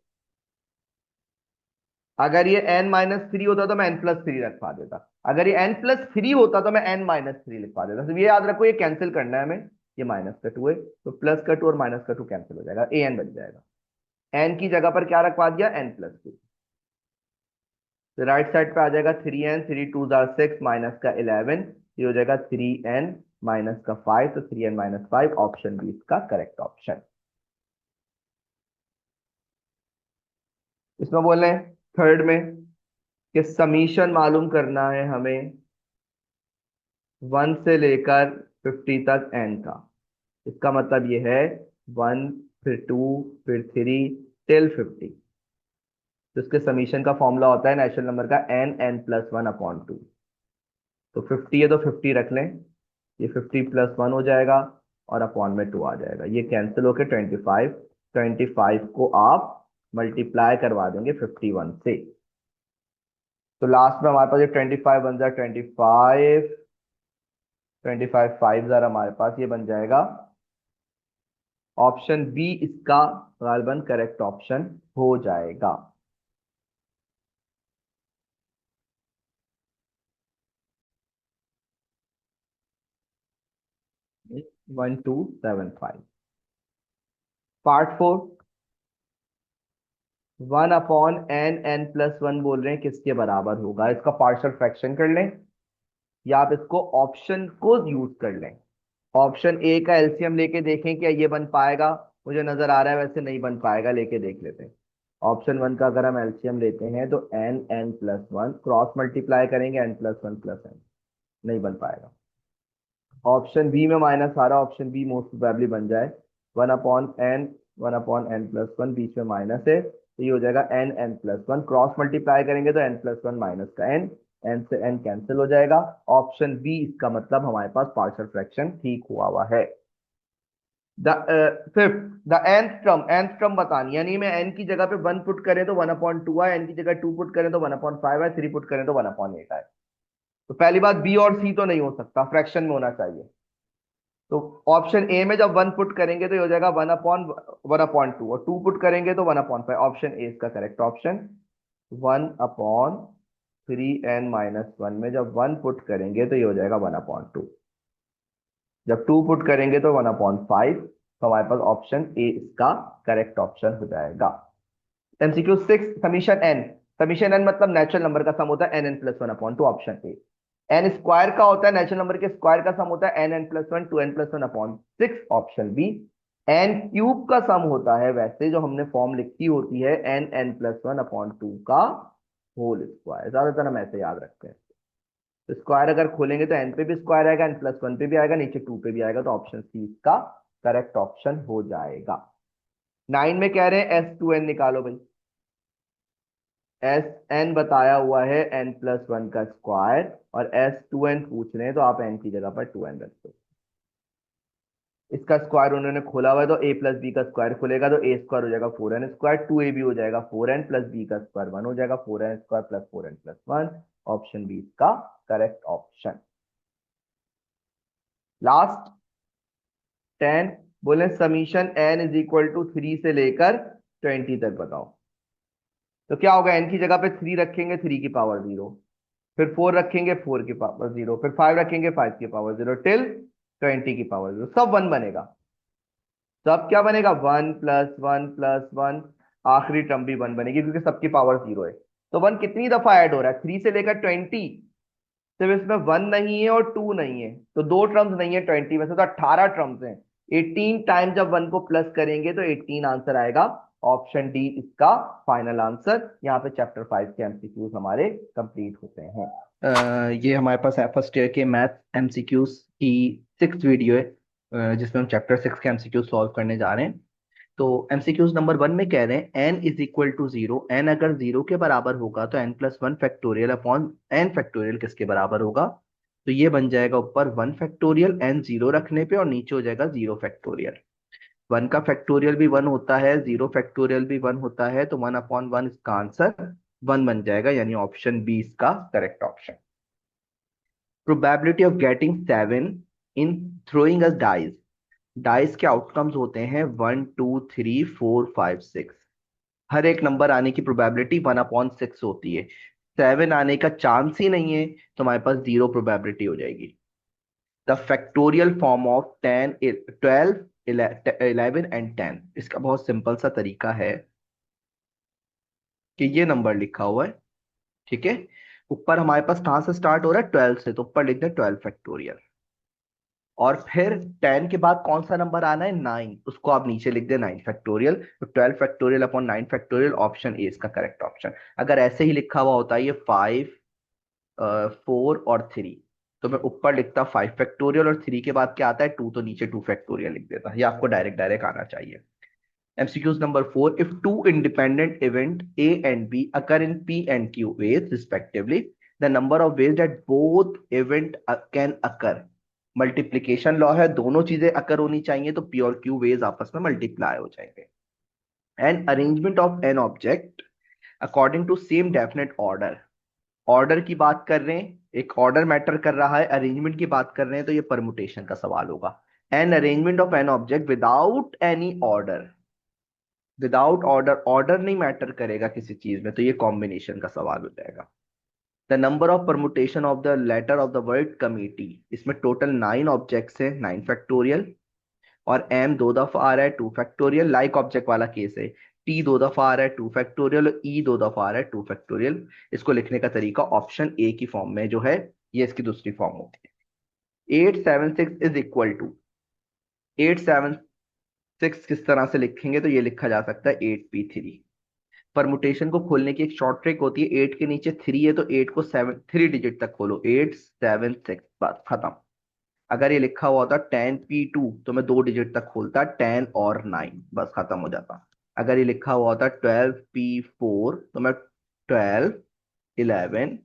अगर ये n-3 होता तो मैं n+3 रखवा देता, अगर ये n+3 होता तो मैं n-3 लिखवा देता। तो ये याद रखो, ये कैंसिल करना है हमें, ये माइनस का टू है तो प्लस का टू और माइनस का टू कैंसिल हो जाएगा, an बच जाएगा। n की जगह पर क्या रखवा दिया, n+2। तो राइट साइड पे आ जाएगा 3n, 3 2 6 माइनस का 11, ये हो जाएगा 3n माइनस का 5, तो 3n - 5, ऑप्शन बी इसका करेक्ट ऑप्शन। इसमें बोल रहे हैं थर्ड में कि समीशन मालूम करना है हमें 1 से लेकर 50 तक n का। इसका मतलब ये है 1, फिर 2, फिर 3 टिल 50। तो इसके समीशन का फॉर्मूला होता है नेचुरल नंबर का n+1/2। तो 50 है तो 50 रख लें, ये 50 + 1 हो जाएगा, और अपॉन में 2 आ जाएगा, ये कैंसिल होके 25। 25 को आप मल्टीप्लाई करवा देंगे 51 से, तो लास्ट में हमारे पास ये 25 बन जाए 25, 25 5 ज़रा हमारे पास ये बन जाएगा, ऑप्शन बी इसका गालिबन करेक्ट ऑप्शन हो जाएगा। 1275। पार्ट 4, 1/n n+1 बोल रहे हैं किसके बराबर होगा, इसका पार्शियल फ्रैक्शन कर लें, या आप इसको ऑप्शन को यूज कर लें। ऑप्शन ए का एलसीएम लेके देखें क्या ये बन पाएगा, मुझे नजर आ रहा है वैसे नहीं बन पाएगा, लेके देख लेते हैं। ऑप्शन 1 का अगर हम एलसीएम लेते हैं तो n+1 क्रॉस मल्टीप्लाई करेंगे n+1 + n, नहीं बन पाएगा। ऑप्शन बी में माइनस आ रहा है, ऑप्शन बी मोस्ट प्रोबेबली बन जाए 1/n, 1/n+1, बीच में माइनस है, तो ये हो जाएगा n+1, क्रॉस मल्टीप्लाई करेंगे तो n+1 माइनस का n, n से n कैंसिल हो जाएगा, ऑप्शन बी इसका मतलब हमारे पास पार्शियल फ्रैक्शन ठीक हुआ है। The fifth, the nth term बतानी, यानी मैं n की जगह पे 1 पुट करें तो 1/2 आए, n की जगह 2 पुट करें तो 1/5 आए, 3 पुट करें तो 1/8 आए। तो पहली बात, बी और सी तो नहीं हो सकता, फ्रैक्शन में होना चाहिए। तो ऑप्शन ए में जब 1 पुट करेंगे तो ये हो जाएगा 1/1/2, और 2 पुट करेंगे तो 1/5, ऑप्शन ए इसका करेक्ट ऑप्शन। 1/3n - 1 में जब 1 पुट करेंगे तो ये हो जाएगा 1/2, जब 2 पुट करेंगे तो 1/5, तो हमारे पास ऑप्शन ए इसका करेक्ट ऑप्शन हो जाएगा। MCQ 6, समीशन एन मतलब नेचुरल नंबर का सम होता है n+1/2, option A. N square का होता है नेचुरल नंबर के स्क्वायर का सम होता है n+1, 2n+1/6, option B. N cube का सम होता है वैसे जो हमने फॉर्म लिखी होती है n+1/2 का होल स्क्वायर, ज्यादातर हम ऐसे याद रखते हैं। तो स्क्वायर अगर खोलेंगे तो एन पे भी स्क्वायर आएगा, n+1 पे भी आएगा, नीचे 2 पे भी आएगा, तो ऑप्शन सी इसका करेक्ट ऑप्शन हो जाएगा। 9 में कह रहे हैं S2n निकालो भाई, एस एन बताया हुआ है n+1 का स्क्वायर, और S2n पूछ रहे हैं तो आप n की जगह पर 2n रख दो। इसका स्क्वायर उन्होंने खोला हुआ है, तो a+b का स्क्वायर खुलेगा तो a² हो जाएगा 4n², 2ab हो जाएगा 4n, प्लस b का स्क्वायर 1 हो जाएगा 4n² + 4n+1, ऑप्शन बी इसका करेक्ट ऑप्शन। लास्ट 10, बोले समीशन n = 3 से लेकर 20 तक बताओ। तो क्या होगा, n की जगह पे 3 रखेंगे 3 की पावर 0, फिर 4 रखेंगे 4 की पावर 0, फिर 5 रखेंगे 5 की पावर 0, टिल 20 की पावर 0, सब 1 बनेगा। सब क्या बनेगा, 1+1+1, आखिरी टर्म भी 1 बनेगी क्योंकि सबकी पावर 0 है। तो 1 कितनी दफा ऐड हो रहा है, 3 से लेकर 20, सिर्फ इसमें 1 नहीं है और 2 नहीं है, तो दो टर्म्स नहीं है 20 में से, तो 18 टर्म्स हैं। 18 टाइम जब 1 को प्लस करेंगे तो 18 आंसर आएगा। ऑप्शन डी इसका फाइनल आंसर। यहाँ पे चैप्टर 5 के एमसीक्यूज हमारे कंप्लीट होते हैं। ये हमारे पास है फर्स्ट ईयर के मैथ एमसीक्यूज की 6th वीडियो है, जिसमें हम चैप्टर 6 के एमसीक्यूज सॉल्व करने जा रहे हैं। तो एमसीक्यूज नंबर 1 में कह रहे हैं n is equal to 0, n अगर 0 के बराबर होगा तो n+1 factorial upon n factorial किसके बराबर होगा? तो ये बन जाएगा ऊपर 1 फैक्टोरियल n 0 रखने पे, और नीचे हो जाएगा 0 फैक्टोरियल। 1 का फैक्टोरियल भी 1 होता है, 0 फैक्टोरियल भी 1 होता है, तो 1/1 इसका आंसर 1 बन जाएगा, यानी ऑप्शन बी इसका correct option. Probability of getting 7 in throwing a dice. Dice के आउटकम्स होते हैं 1 2 3 4 5 6। हर एक नंबर आने की प्रोबेबिलिटी 1/6 होती है। 7 आने का चांस ही नहीं है, तो हमारे पास 0 प्रोबेबिलिटी हो जाएगी। The factorial form of 10 12 11 and 10। इसका बहुत सिंपल सा तरीका है कि ये नंबर लिखा हुआ है, ठीक है। ऊपर हमारे पास कहां से स्टार्ट हो रहा है? 12 से, तो ऊपर लिखते हैं 12 फैक्टोरियल। और फिर 10 के बाद कौन सा नंबर आना है? 9, उसको आप नीचे लिख दे 9 फैक्टोरियल। तो 12 factorial upon 9 factorial, option A इसका करेक्ट ऑप्शन। अगर ऐसे ही लिखा हुआ होता है ये 5 4 और 3, तो मैं ऊपर लिखता 5 फैक्टोरियल, और 3 के बाद क्या आता है? 2, तो नीचे 2 फैक्टोरियल लिख देता। ये आपको डायरेक्ट डायरेक्ट आना चाहिए। MCQs number 4. If two independent event A and B occur in P and Q ways respectively, the number of ways that both event can occur. Multiplication law है, दोनों चीजें अकर होनी चाहिए, तो P और Q वेज आपस में मल्टीप्लाई हो जाएंगे। An arrangement of n object according to same definite order. Order की बात कर रहे हैं, एक ऑर्डर मैटर कर रहा है, अरेंजमेंट की बात कर रहे हैं, तो ये परमुटेशन का सवाल होगा। N arrangement of n object without any order. Without order, order नहीं मैटर करेगा किसी चीज में, तो ये कॉम्बिनेशन का सवाल हो जाएगा। The number of permutation of the letter of the word committee. इसमें टोटल 9 ऑब्जेक्ट्स है, 9 फैक्टोरियल। और एम 2 दफा आ रहा है, 2 फैक्टोरियल। लाइक ऑब्जेक्ट वाला केस है। टी 2 दफा आ रहा है, 2 फैक्टोरियल। और ई 2 दफा आ रहा है, 2 फैक्टोरियल। इसको लिखने का तरीका ऑप्शन ए की फॉर्म में जो है, ये इसकी दूसरी फॉर्म होती है। 876 इज इक्वल टू 876 किस तरह से लिखेंगे? तो ये लिखा जा सकता है 8p3। परमुटेशन को खोलने की एक शॉर्ट ट्रिक होती है, 8 के नीचे 3 है तो 8 को 3 डिजिट तक खोलो, 8 7 6, बस खत्म। अगर ये लिखा हुआ होता 10p2 तो मैं 2 डिजिट तक खोलता, 10 और 9, बस खत्म हो जाता। अगर ये लिखा हुआ होता 12p4 तो मैं 12 11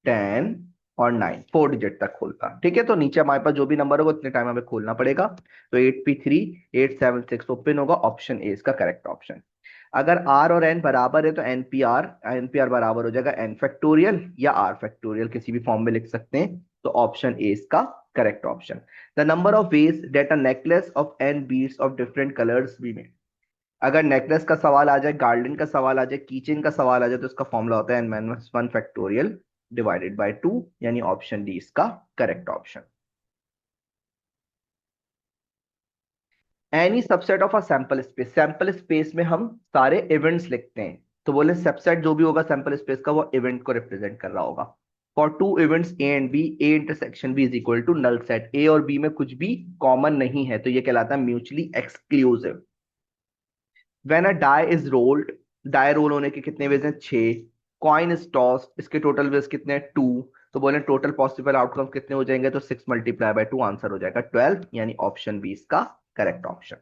10 और 9, 4 डिजिट तक खोलता। ठीक है, तो नीचे हमारे पास जो भी नंबर होगा उतने टाइम हमें खोलना पड़ेगा। तो 8p3 876 ओपन होगा, ऑप्शन ए इसका करेक्ट ऑप्शन। अगर r और n बराबर है तो npr बराबर हो जाएगा n फैक्टोरियल या r फैक्टोरियल, किसी भी फॉर्म में लिख सकते हैं, तो ऑप्शन ए इसका correct option. The number of ways that a necklace of n beads of different colours be में। अगर नेकलेस का सवाल आ जाए, गार्डन का सवाल आ जाए, कीचेन का सवाल आ जाए, तो इसका फॉर्मूला होता है n-1 फैक्टोरियल डिवाइडेड बाय 2, यानी ऑप्शन डी इसका correct option. Any subset of a sample space. Sample space में हम सारे इवेंट्स लिखते हैं, तो बोले सबसेट जो भी होगा सैंपल स्पेस का, वो इवेंट को रिप्रेजेंट कर रहा होगा। For two events A and B, A intersection B is equal to null set. A और बी में कुछ भी कॉमन नहीं है, तो ये कहलाता है mutually exclusive. When a die is rolled, die roll होने के कितने वेज हैं? 6। कॉइन इज टॉस, इसके टोटल वेज कितने हैं? 2। तो बोले टोटल पॉसिबल आउटकम कितने हो जाएंगे? तो 6 मल्टीप्लाई बाय 2, आंसर हो जाएगा 12, यानी ऑप्शन बी इसका करेक्ट ऑप्शन।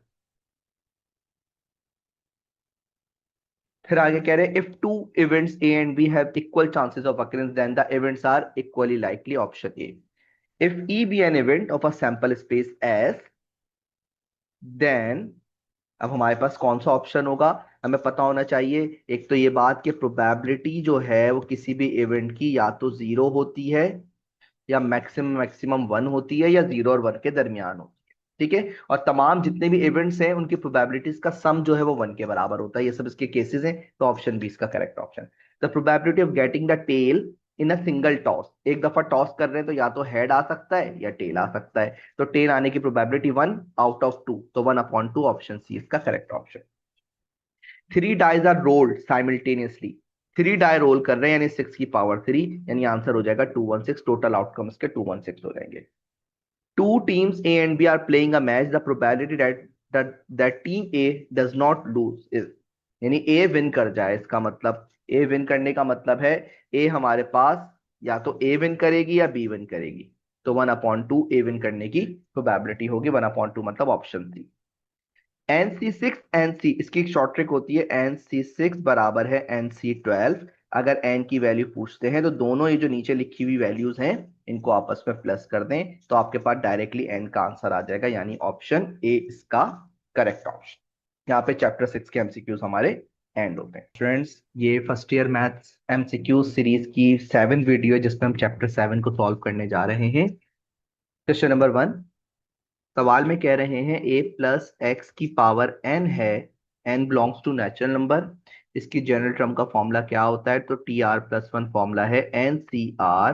फिर आगे कह रहे हैं if two events A and B have equal chances of occurrence then the events are equally likely, option A. If E be an event of a sample space S, then अब हमारे पास कौन सा option होगा? हमें पता होना चाहिए एक तो ये बात कि प्रोबेबिलिटी जो है वो किसी भी इवेंट की या तो 0 होती है, या मैक्सिमम मैक्सिमम 1 होती है, या 0 और 1 के दरमियान होती है। ठीक है, और तमाम जितने भी इवेंट्स हैं उनकी प्रोबेबिलिटीज का सम जो है वो 1 के बराबर होता है। ये सब इसके केसेस हैं, तो ऑप्शन बी इसका correct option. The probability of getting the tail in a single toss. एक दफा टॉस कर रहे हैं तो या तो हेड आ सकता है या टेल आ सकता है, तो टेल आने की प्रोबेबिलिटी 1/2, तो 1/2, ऑप्शन सी इसका correct option. 3 dice are rolled simultaneously. 3 die roll कर रहे हैं यानी 6 की पावर 3, यानी आंसर हो जाएगा 216। टोटल आउटकम्स के 216 हो जाएंगे। Two teams A and B are playing a match. The probability that team A does not lose is, यानी A विन कर जाए, इसका मतलब A विन करने का मतलब है A हमारे पास या तो A विन करेगी या B विन करेगी। तो 1/2 A विन करने की प्रोबेबिलिटी होगी 1/2, मतलब ऑप्शन सी। NC6 NC, इसकी एक शॉर्ट ट्रिक होती है। NC6 बराबर है NC12। अगर n की वैल्यू पूछते हैं तो दोनों ये जो नीचे लिखी हुई वैल्यूज हैं इनको आपस में प्लस कर दें तो आपके पास डायरेक्टली n का आंसर आ जाएगा, यानी ऑप्शन ए इसका करेक्ट ऑप्शन। यहाँ पे चैप्टर 6 के एमसीक्यूज हमारे एंड होते हैं। स्टूडेंट्स, ये first year maths MCQ series की 7th वीडियो है जिसमें हम चैप्टर 7 को सॉल्व करने जा रहे हैं। क्वेश्चन नंबर 1, सवाल में कह रहे हैं a प्लस एक्स की पावर n है, n belongs to natural number. इसकी जनरल टर्म का फॉर्मूला क्या होता है? तो TR+1 फॉर्मूला है NCR,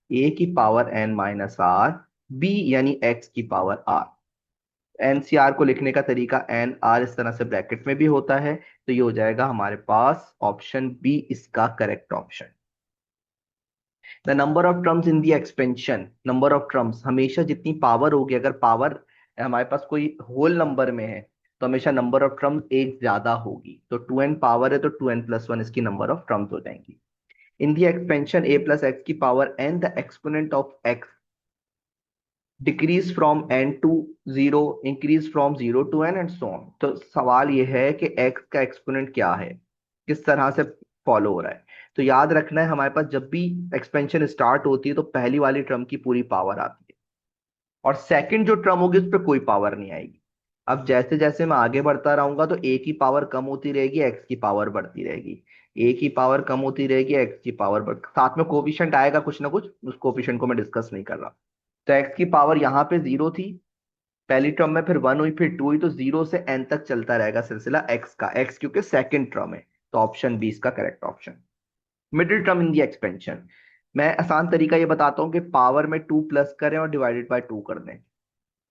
a की power n minus r, b यानी x की पावर r। NCR को लिखने का तरीका एन आर इस तरह से ब्रैकेट में भी होता है, तो ये हो जाएगा हमारे पास ऑप्शन बी इसका correct option. The number of terms in the expansion, number of terms हमेशा जितनी पावर होगी, अगर पावर हमारे पास कोई होल नंबर में है तो हमेशा नंबर ऑफ टर्म्स एक ज्यादा होगी। तो 2n पावर है तो 2n+1 इसकी नंबर ऑफ टर्म्स हो जाएंगी। In the expansion a plus x की power n, the exponent of x decrease from n to 0, increase from 0 to n and so on. तो सवाल यह है कि x का एक्सपोनेंट क्या है, किस तरह से फॉलो हो रहा है। तो याद रखना है हमारे पास जब भी एक्सपेंशन स्टार्ट होती है तो पहली वाली टर्म की पूरी पावर आती है और सेकंड जो टर्म होगी उस पर कोई पावर नहीं आएगी। अब जैसे जैसे मैं आगे बढ़ता रहूंगा तो a की पावर कम होती रहेगी, x की पावर बढ़ती रहेगी। a की पावर कम होती रहेगी, x की पावर साथ में कोफिशिएंट आएगा कुछ ना कुछ, उस कोफिशिएंट को मैं डिस्कस नहीं कर रहा। तो x की पावर यहाँ पे 0 थी पहली टर्म में, फिर 1 हुई, फिर 2 हुई, तो 0 से n तक चलता रहेगा सिलसिला x का, x क्योंकि सेकंड टर्म है। तो ऑप्शन बी इसका correct option. Middle term in the expansion, मैं आसान तरीका ये बताता हूँ कि पावर में 2 प्लस करें और डिवाइडेड बाय 2 कर दें।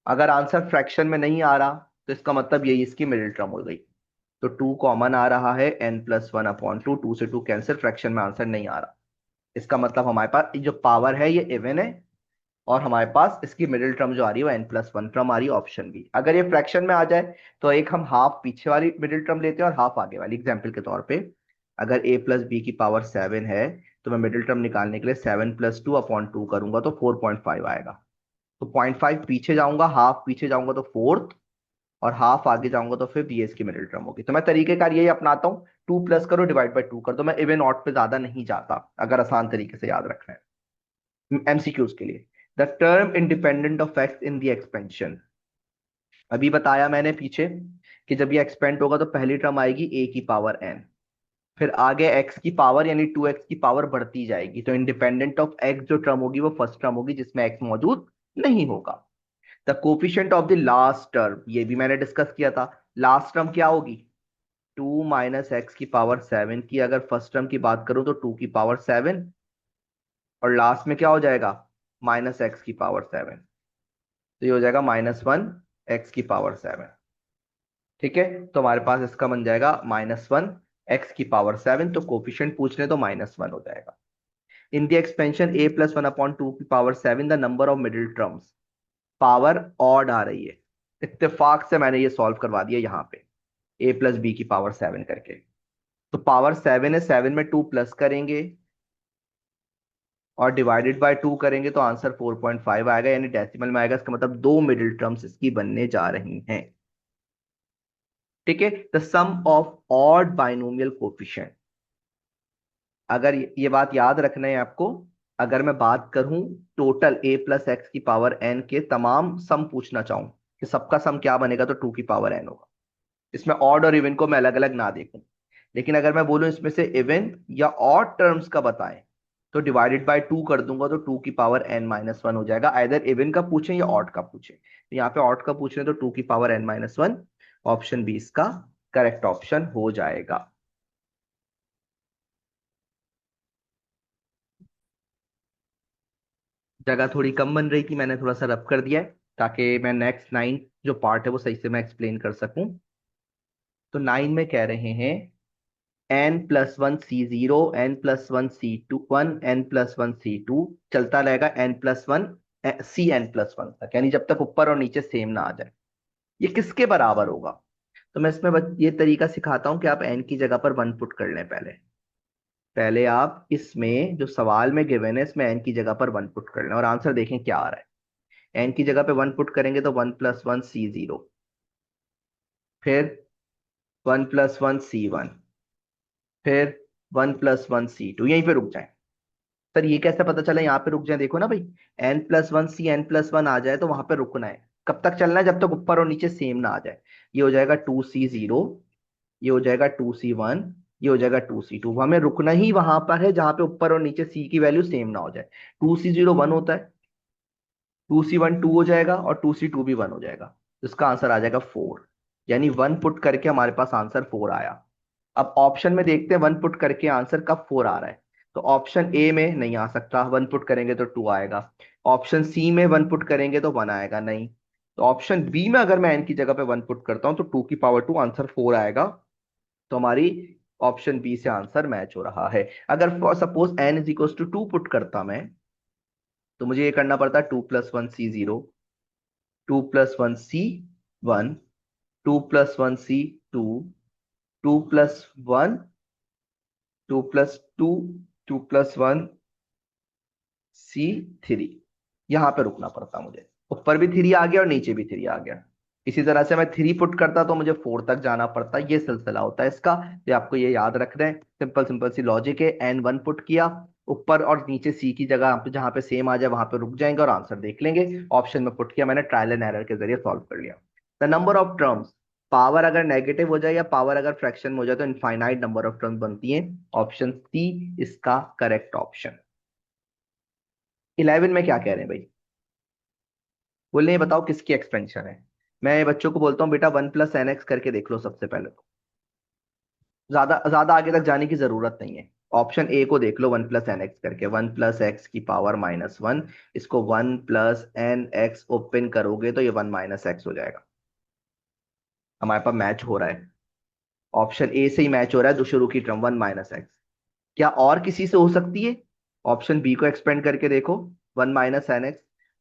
अगर आंसर फ्रैक्शन में नहीं आ रहा तो इसका मतलब यही इसकी मिडिल टर्म हो गई। तो 2 कॉमन आ रहा है, n+1/2, 2 से 2 कैंसिल, फ्रैक्शन में आंसर नहीं आ रहा। इसका मतलब हमारे पास जो पावर है ये इवन है और हमारे पास इसकी मिडिल टर्म जो आ रही है वो n+1 टर्म आ रही है, ऑप्शन बी। अगर ये फ्रैक्शन में आ जाए तो एक हम हाफ पीछे वाली मिडिल टर्म लेते हैं और हाफ आगे वाली। एग्जाम्पल के तौर पे अगर a प्लस बी की पावर 7 है तो मैं मिडिल टर्म निकालने के लिए 7+2/2 करूंगा तो 4.5 आएगा। तो 0.5 पीछे जाऊंगा, हाफ पीछे जाऊंगा तो फोर्थ, और हाफ आगे जाऊंगा तो फिर ये इसकी मिडिल टर्म होगी। तो मैं तरीकेकार यही अपनाता हूँ, 2 प्लस करो डिवाइड बाई 2 कर दो। मैं इवन ऑड पे ज्यादा नहीं जाता अगर आसान तरीके से याद रखना है एमसीक्यूज के लिए। The term independent of x in the expansion, अभी बताया मैंने पीछे कि जब ये एक्सपेंड होगा तो पहली टर्म आएगी a की पावर n, फिर आगे x की पावर यानी 2x की पावर बढ़ती जाएगी। तो इंडिपेंडेंट ऑफ x जो टर्म होगी वो फर्स्ट टर्म होगी जिसमें x मौजूद नहीं होगा। The coefficient of the last term, ये भी मैंने डिस्कस किया था। लास्ट टर्म क्या होगी? 2 माइनस एक्स की पावर 7 की, अगर फर्स्ट टर्म की बात करूं तो 2 की पावर 7, और लास्ट में क्या हो जाएगा? माइनस एक्स की पावर 7, तो ये हो जाएगा -1 एक्स की पावर 7। ठीक है, तो हमारे पास इसका बन जाएगा -1 एक्स की पावर 7, तो कोफिशिएंट पूछ रहे तो -1 हो जाएगा। इन द एक्सपेंशन a+1/2 की power 7, the number of middle terms, power odd आ रही है, इत्तेफाक से मैंने ये सॉल्व करवा दिया यहाँ पे a प्लस बी की पावर 7 करके। तो पावर 7 है, 7 में 2 प्लस करेंगे और डिवाइडेड बाय 2 करेंगे तो आंसर 4.5 आएगा, यानी डेसिमल में आएगा। इसका मतलब दो मिडिल टर्म्स इसकी बनने जा रही हैं। ठीक है, the sum of odd binomial coefficient, अगर ये बात याद रखना है आपको, अगर मैं बात करूं टोटल a प्लस एक्स की पावर n के तमाम सम पूछना चाहूं कि सबका सम क्या बनेगा तो 2 की पावर n होगा। इसमें ऑड और इवन को मैं अलग अलग ना देखूं, लेकिन अगर मैं बोलूं इसमें से इवन या ऑड टर्म्स का बताएं तो डिवाइडेड बाय 2 कर दूंगा तो 2 की पावर n-1 हो जाएगा। आइदर इवन का पूछें या ऑड का पूछें, तो यहाँ पे ऑड का पूछ रहे हैं तो 2 की पावर n-1, ऑप्शन बी इसका करेक्ट ऑप्शन हो जाएगा। जगह थोड़ी कम बन रही थी, मैंने थोड़ा सा रब कर दिया है ताकि मैं नेक्स्ट 9 जो पार्ट है वो सही से मैं एक्सप्लेन कर सकूं। तो 9 में कह रहे हैं n+1 C0, n+1 C1, n+1 C2 चलता रहेगा n+1 Cn+1 तक, यानी जब तक ऊपर और नीचे सेम ना आ जाए। ये किसके बराबर होगा? तो मैं इसमें ये तरीका सिखाता हूं कि आप n की जगह पर 1 पुट कर लें। पहले पहले आप इसमें जो सवाल में गिवन है इसमें n की जगह पर 1 पुट कर लें और आंसर देखें क्या आ रहा है। n की जगह पे 1 पुट करेंगे तो 1+1 C0, फिर 1+1 C1, फिर 1+1 C2। यहीं पे रुक जाए। सर ये कैसे पता चला यहाँ पे रुक जाए? देखो ना भाई, n+1 C n+1 आ जाए तो वहां पे रुकना है। कब तक चलना है? जब तक ऊपर और नीचे सेम ना आ जाए। ये हो जाएगा 2C0, ये हो जाएगा 2C1, ये हो जाएगा 2C2। हमें रुकना ही वहां पर है जहां पे ऊपर और नीचे C की वैल्यू सेम ना हो जाए। 2C0 1 होता है, 2C1 2 हो जाएगा और 2C2 भी 1 हो जाएगा। इसका आंसर आ जाएगा 4। यानी 1 पुट करके हमारे पास आंसर 4 आया। अब ऑप्शन में देखते हैं 1 पुट करके आंसर कब 4 आ रहा है। तो ऑप्शन ए में नहीं आ सकता, 1 पुट करेंगे तो 2 आएगा। ऑप्शन सी में 1 पुट करेंगे तो 1 आएगा नहीं। तो ऑप्शन बी में अगर मैं एन की जगह पे 1 पुट करता हूं तो 2 की पावर 2 आंसर 4 आएगा। तो हमारी ऑप्शन बी से आंसर मैच हो रहा है। अगर suppose n is equal to 2 put करता मैं, तो मुझे ये करना पड़ता 2+1 C0, 2+1 C1, 2+1 C2, 2+1, 2+2, 2+1 C3। यहां पे रुकना पड़ता मुझे। ऊपर भी 3 आ गया और नीचे भी 3 आ गया। इसी तरह से मैं 3 पुट करता तो मुझे 4 तक जाना पड़ता। ये सिलसिला होता है इसका। ये आपको ये याद रख रहे हैं। सिंपल सिंपल सी लॉजिक है। n 1 पुट किया, ऊपर और नीचे सी की जगह पे जहां पे सेम आ जाए वहां पे रुक जाएंगे और आंसर देख लेंगे। ऑप्शन में पुट किया मैंने, ट्रायल एंड एरर के जरिए सॉल्व कर लिया। The number of terms, power अगर नेगेटिव हो जाए या पावर अगर फ्रैक्शन में हो जाए तो इनफाइनाइट नंबर ऑफ टर्म्स बनती है। ऑप्शन सी इसका करेक्ट ऑप्शन। 11 में क्या कह रहे हैं भाई? बोले ये बताओ किसकी एक्सपेंशन है। मैं बच्चों को बोलता हूँ बेटा 1+n x करके देख लो सबसे पहले। तो ज्यादा ज्यादा आगे तक जाने की जरूरत नहीं है। ऑप्शन ए को देख लो, 1+n x करके, 1+x⁻1। इसको 1+n x ओपन करोगे तो ये 1 - x हो जाएगा। हमारे पास मैच हो रहा है। ऑप्शन ए से ही मैच हो रहा है। शुरू की टर्म 1 - x। क्या और किसी से हो सकती है? ऑप्शन बी को एक्सपेंड करके देखो, 1 - n x,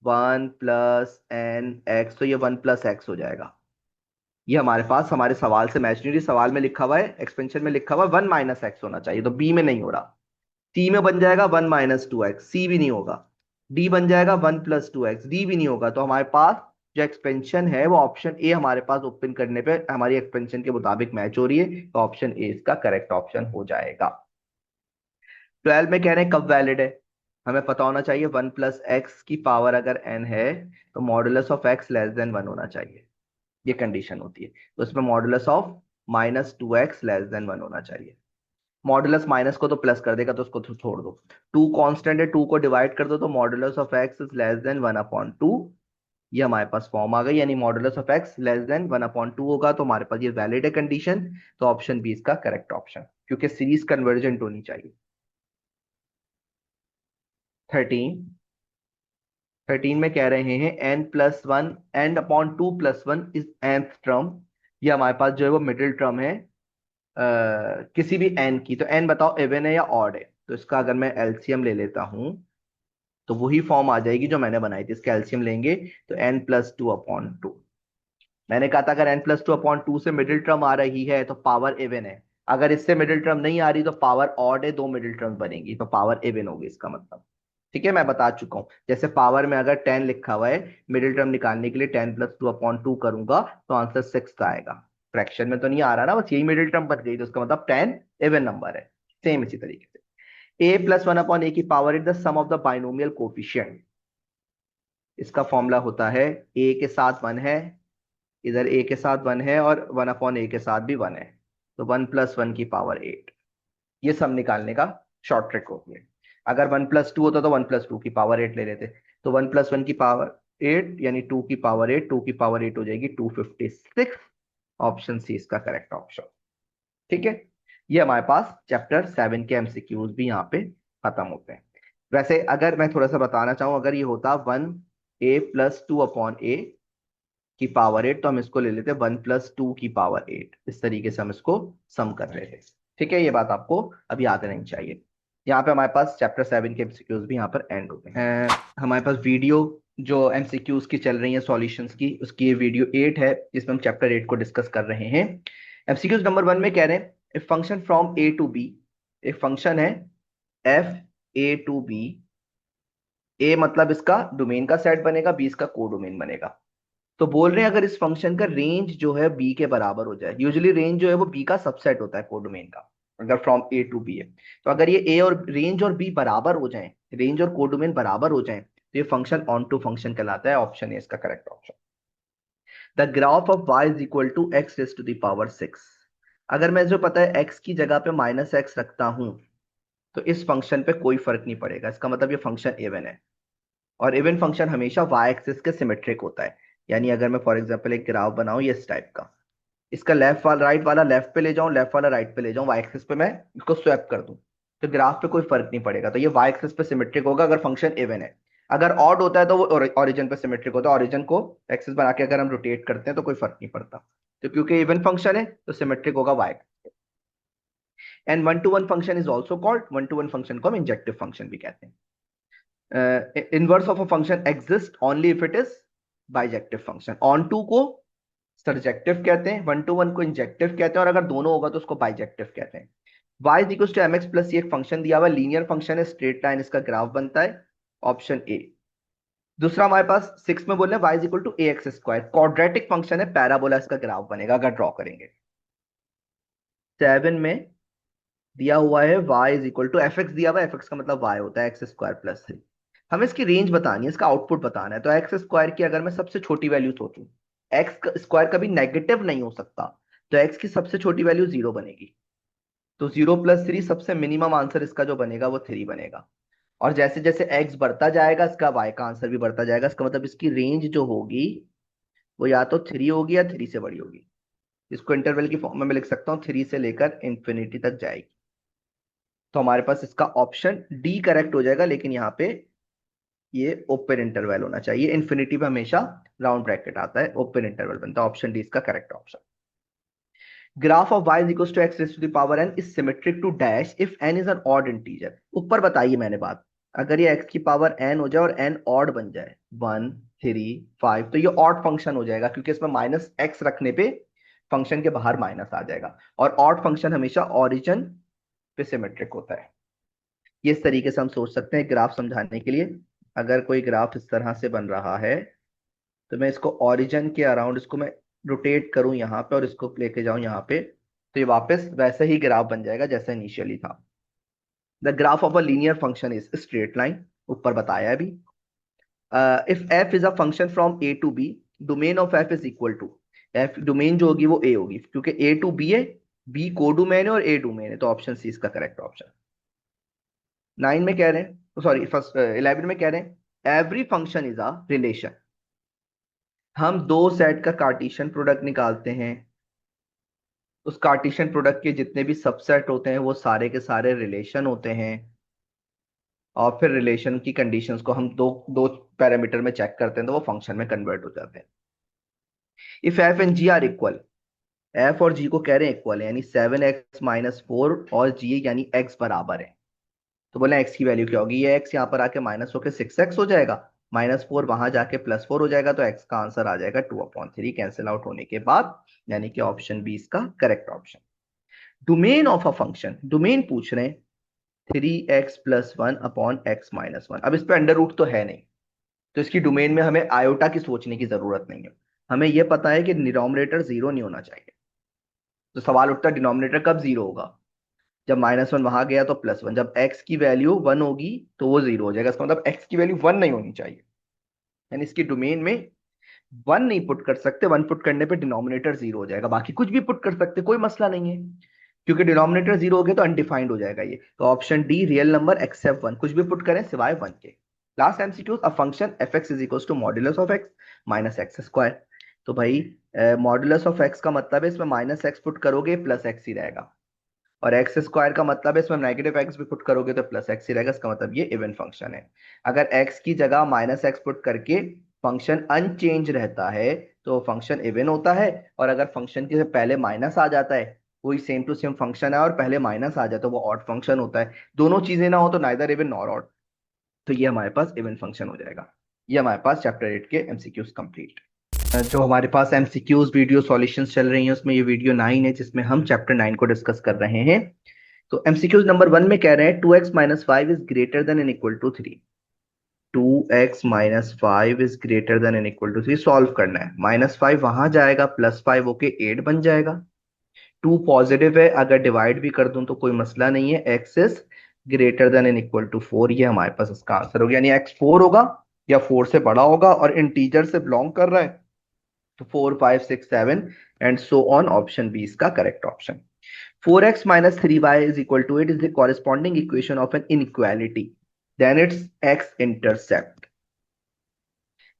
1+n x, तो ये 1+x हो जाएगा। ये हमारे पास हमारे सवाल से मैच नहीं हो रही। सवाल में लिखा हुआ है, एक्सपेंशन में लिखा हुआ है 1 - x होना चाहिए, तो बी में नहीं हो रहा। सी में बन जाएगा 1 - 2x, सी भी नहीं होगा। डी बन जाएगा 1+2x, डी भी नहीं होगा। तो हमारे पास जो एक्सपेंशन है वो ऑप्शन ए हमारे पास ओपन करने पे हमारी एक्सपेंशन के मुताबिक मैच हो रही है। तो ऑप्शन ए इसका करेक्ट ऑप्शन हो जाएगा। 12 में कह रहे हैं कब वैलिड है। हमें पता होना चाहिए 1+x⁻ अगर n है तो मॉडुलस ऑफ x < 1 होना चाहिए। ये कंडीशन होती है। तो इसमें मॉडुलस ऑफ -2x < 1 होना चाहिए। मॉडुलस माइनस को तो प्लस कर देगा तो उसको तो छोड़ दो। 2 कांस्टेंट है, 2 को डिवाइड कर दो तो मॉडुलस ऑफ x < 1/2। ये हमारे पास फॉर्म आ गई, यानी मॉडुलस ऑफ x < 1/2 होगा। तो हमारे पास ये वैलिड है कंडीशन। तो ऑप्शन बी इसका करेक्ट ऑप्शन, क्योंकि सीरीज कन्वर्जेंट होनी चाहिए। 13, 13 में कह रहे हैं n+1 n/2+1 is nth term. ये हमारे पास जो है वो मिडिल टर्म है किसी भी n की। तो n बताओ इवन है या ऑड है। तो इसका अगर मैं एलसीएम ले लेता हूं तो वही फॉर्म आ जाएगी जो मैंने बनाई थी। इसका एलसीएम लेंगे तो n+2/2। मैंने कहा था अगर n+2/2 से मिडिल टर्म आ रही है तो पावर इवन है। अगर इससे मिडिल टर्म नहीं आ रही तो पावर ऑड है, 2 मिडिल टर्म बनेगी तो पावर इवन होगी इसका मतलब। ठीक है, मैं बता चुका हूं। जैसे पावर में अगर 10 लिखा हुआ है, मिडिल टर्म निकालने के लिए 10+2/2 करूंगा तो आंसर 6 आएगा। फ्रैक्शन में तो नहीं आ रहा ना, बस यही मिडिल टर्म बन गई तो उसका मतलब 10 इवन नंबर है। सेम इसी तरीके से a+1/a⁻ the sum of the binomial coefficient. इसका फॉर्मूला होता है a के साथ 1 है, इधर a के साथ 1 है और 1/a के साथ भी 1 है। तो 1+1⁸ ये सब निकालने का शॉर्ट ट्रिक होती है। अगर 1+2 होता तो 1+2⁸ ले लेते। तो 1+1⁸ यानी 2⁸ 2⁸ हो जाएगी 256। ऑप्शन सी इसका करेक्ट ऑप्शन। ठीक है, ये हमारे पास चैप्टर 7 के एमसीक्यूज भी यहाँ पे खत्म होते हैं। वैसे अगर मैं थोड़ा सा बताना चाहूँ, अगर ये होता 1a+2/a⁸ तो हम इसको ले लेते 1+2⁸ इस तरीके से हम इसको सम कर रहे थे। ठीक है, ये बात आपको अभी याद रहनी चाहिए। यहाँ पे हमारे पास चैप्टर 7 के एमसीक्यूज भी यहाँ पर एंड होते हैं। हमारे पास वीडियो जो एमसीक्यूज की चल रही है सॉल्यूशंस की, उसकी ये वीडियो 8 है जिसमें हम चैप्टर 8 को डिस्कस कर रहे हैं। एमसीक्यूज नंबर 1 में कह रहे हैं a function from A to B, एक फंक्शन है f A to B, A मतलब इसका डोमेन का सेट बनेगा, बी इसका को डोमेन बनेगा। तो बोल रहे हैं अगर इस फंक्शन का रेंज जो है बी के बराबर हो जाए, यूजुअली रेंज जो है वो बी का सबसेट होता है को डोमेन का, अगर फ्रॉम ए टू बी है, तो अगर ये ए और रेंज और बी बराबर हो जाए, रेंज और को डोमेन बराबर हो जाए, तो ये फंक्शन ऑन टू फंक्शन कहलाता है। ऑप्शन ए इसका correct option. The graph of y is equal to x raise to the power 6। अगर मैं जो पता है x की जगह पे माइनस एक्स रखता हूं, तो इस फंक्शन पे कोई फर्क नहीं पड़ेगा, इसका मतलब ये फंक्शन इवन है। और इवन फंक्शन हमेशा y एक्सिस के सिमेट्रिक होता है। यानी अगर मैं फॉर एग्जांपल एक ग्राफ बनाऊं ये इस टाइप का, इसका लेफ्ट वाला राइट वाला लेफ्ट पे ले जाऊं, लेफ्ट वाला राइट पे ले जाऊं, y एक्सिस पे मैं इसको स्वैप कर दूं, तो ग्राफ पे कोई फर्क नहीं पड़ेगा। तो ये y एक्सिस पे सिमेट्रिक होगा अगर फंक्शन इवन है। अगर ऑड होता है तो वो ओरिजिन पे सिमेट्रिक होता है, ओरिजिन को एक्सिस बना के अगर हम रोटेट करते हैं तो कोई फर्क नहीं पड़ता। तो क्योंकि इवन फंक्शन है तो सिमेट्रिक होगा y। And one to one function is also called, one to one function को हम इंजेक्टिव फंक्शन भी कहते हैं। Inverse of a function exist only if it is bijective function. Onto को surjective कहते हैं, वन टू वन को injective कहते हैं, और अगर दोनों होगा तो उसको बाइजेक्टिव कहते हैं। y is equal to mx plus, ये एक फंक्शन दिया हुआ है, लीनियर फंक्शन है, स्ट्रेट लाइन इसका ग्राफ बनता है। Option A. दूसरा हमारे पास 6 में बोल रहे हैं y is equal to a x square, quadratic function है, पैराबोला इसका ग्राफ बनेगा अगर ड्रॉ करेंगे। 7 में दिया हुआ है y is equal to f x, दिया हुआ है एफ एक्स का मतलब y होता है एक्स स्क्वायर प्लस 3। हमें इसकी रेंज बतानी है, इसका आउटपुट बताना है। तो एक्स स्क्वायर की अगर मैं सबसे छोटी वैल्यू सोचूं, एक्स स्क्वायर कभी नेगेटिव नहीं हो सकता, तो एक्स की सबसे छोटी वैल्यू 0 बनेगी। तो 0 + 3 सबसे मिनिमम आंसर इसका जो बनेगा वो 3 बनेगा। और जैसे जैसे एक्स बढ़ता जाएगा इसका वाई का आंसर भी बढ़ता जाएगा, इसका मतलब इसकी रेंज जो होगी वो या तो 3 होगी या 3 से बड़ी होगी। इसको इंटरवल की फॉर्म में मैं लिख सकता हूँ, 3 से लेकर इंफिनिटी तक जाएगी। तो हमारे पास इसका ऑप्शन डी करेक्ट हो जाएगा, लेकिन यहाँ पे ये ओपन इंटरवल होना चाहिए। इंफिनिटी पे हमेशा राउंड ब्रैकेट आता है, ओपन इंटरवल बनता है। ऑप्शन डी इसका correct option. Graph of y is equal to x raise to the power n is symmetric to dash if n is an odd integer. ऊपर बताइए मैंने बात, अगर ये x की पावर n हो जाए और n ऑड बन जाए 1 3 5, तो ये ऑड फंक्शन हो जाएगा, क्योंकि इसमें माइनस एक्स रखने पे फंक्शन के बाहर माइनस आ जाएगा। और ऑड फंक्शन हमेशा ओरिजिन पे सिमेट्रिक होता है। ये इस तरीके से हम सोच सकते हैं ग्राफ समझाने के लिए। अगर कोई ग्राफ इस तरह से बन रहा है, तो मैं इसको ओरिजिन के अराउंड इसको मैं रोटेट करूं यहाँ पे और इसको लेके जाऊं यहाँ पे, तो ये वापस वैसे ही ग्राफ बन जाएगा जैसा इनिशियली था। The graph of a linear function is straight line, ऊपर बताया अभी। If f is a function from A to B, domain of f is equal to, f domain जो होगी वो ए होगी, क्योंकि ए टू बी है, बी को डोमेन है और ए डोमेन है, तो ऑप्शन सी इसका करेक्ट ऑप्शन। 9 में कह रहे हैं, सॉरी फर्स्ट 11 में कह रहे हैं every function is a relation. हम दो सेट का कार्टेशियन प्रोडक्ट निकालते हैं, उस कार्टेशियन प्रोडक्ट के जितने भी सबसेट होते हैं वो सारे के सारे रिलेशन होते हैं। और फिर रिलेशन की कंडीशंस को हम दो दो पैरामीटर में चेक करते हैं, तो वो फंक्शन में कन्वर्ट हो जाते हैं। If F and G are equal, F और जी को कह रहे हैं इक्वल है, यानी 7x - 4 और जी यानी x बराबर है। तो बोले एक्स की वैल्यू क्या होगी, ये एक्स यहाँ पर आके माइनस होकर 6x हो जाएगा, -4 वहां जाके +4 हो जाएगा, तो एक्स का आंसर आ जाएगा 2/3 कैंसिल आउट होने के बाद, यानी कि ऑप्शन बी इसका correct option. Domain of a function, domain पूछ रहे हैं 3x + 1/x - 1। अब इस पे अंडर रूट तो है नहीं, तो इसकी डोमेन में हमें आयोटा की सोचने की जरूरत नहीं है। हमें यह पता है कि डिनोमिनेटर 0 नहीं होना चाहिए। तो सवाल उठता है डिनोमिनेटर कब 0 होगा, जब -1 वहां गया तो +1, जब x की वैल्यू 1 होगी तो वो 0 हो जाएगा। इसका मतलब x की वैल्यू 1 नहीं होनी चाहिए, यानी इसकी डोमेन में 1 नहीं पुट कर सकते। 1 पुट करने पे डिनोमिनेटर 0 हो जाएगा, बाकी कुछ भी पुट कर सकते, कोई मसला नहीं है, क्योंकि डिनोमिनेटर 0 हो गया तो अनडिफाइंड हो जाएगा ये। तो option D real number except 1, कुछ भी पुट करें सिवाय 1 के। Last MCQ, a function f x is equal to modulus of x minus x square. तो भाई मॉड्यूलस ऑफ एक्स का मतलब है इसमें -x पुट करोगे +x ही रहेगा, और एक्स स्क्वायर का मतलब है इसमें नेगेटिव एक्स भी पुट करोगे तो +x ही रहेगा। इसका मतलब ये इवन फंक्शन है। अगर x की जगह -x पुट करके फंक्शन अनचेंज रहता है तो फंक्शन इवन होता है, और अगर फंक्शन के पहले माइनस आ जाता है कोई सेम टू सेम फंक्शन है और पहले माइनस आ जाए तो वो ऑड फंक्शन होता है, दोनों चीजें ना हो तो नाइदर इवन नॉर ऑड, तो ये हमारे पास इवन फंक्शन हो जाएगा। ये हमारे पास चैप्टर 8 के एमसीक्यूज कंप्लीट। जो हमारे पास एमसीक्यूज वीडियो सॉल्यूशंस चल रही हैं उसमें ये वीडियो 9 है जिसमें हम चैप्टर 9 को डिस्कस कर रहे हैं। तो एमसीक्यूज नंबर 1 में कह रहे हैं 2x minus 5 is greater than and equal to 3। 2x - 5 is greater than and equal to 3 solve करना है। -5 वहां जाएगा, +5 होके 8 बन जाएगा। 2 पॉजिटिव है, अगर डिवाइड भी कर दूं तो कोई मसला नहीं है। x is greater than and equal to 4, ये हमारे पास इसका आंसर होगा, यानी x 4 होगा या 4 से बड़ा होगा और इंटीजर से बिलोंग कर रहा है, तो 4 5 6 7 and so on, option B इसका correct option. 4x minus 3y is equal to 8 is the corresponding equation of an inequality. Then its x-intercept.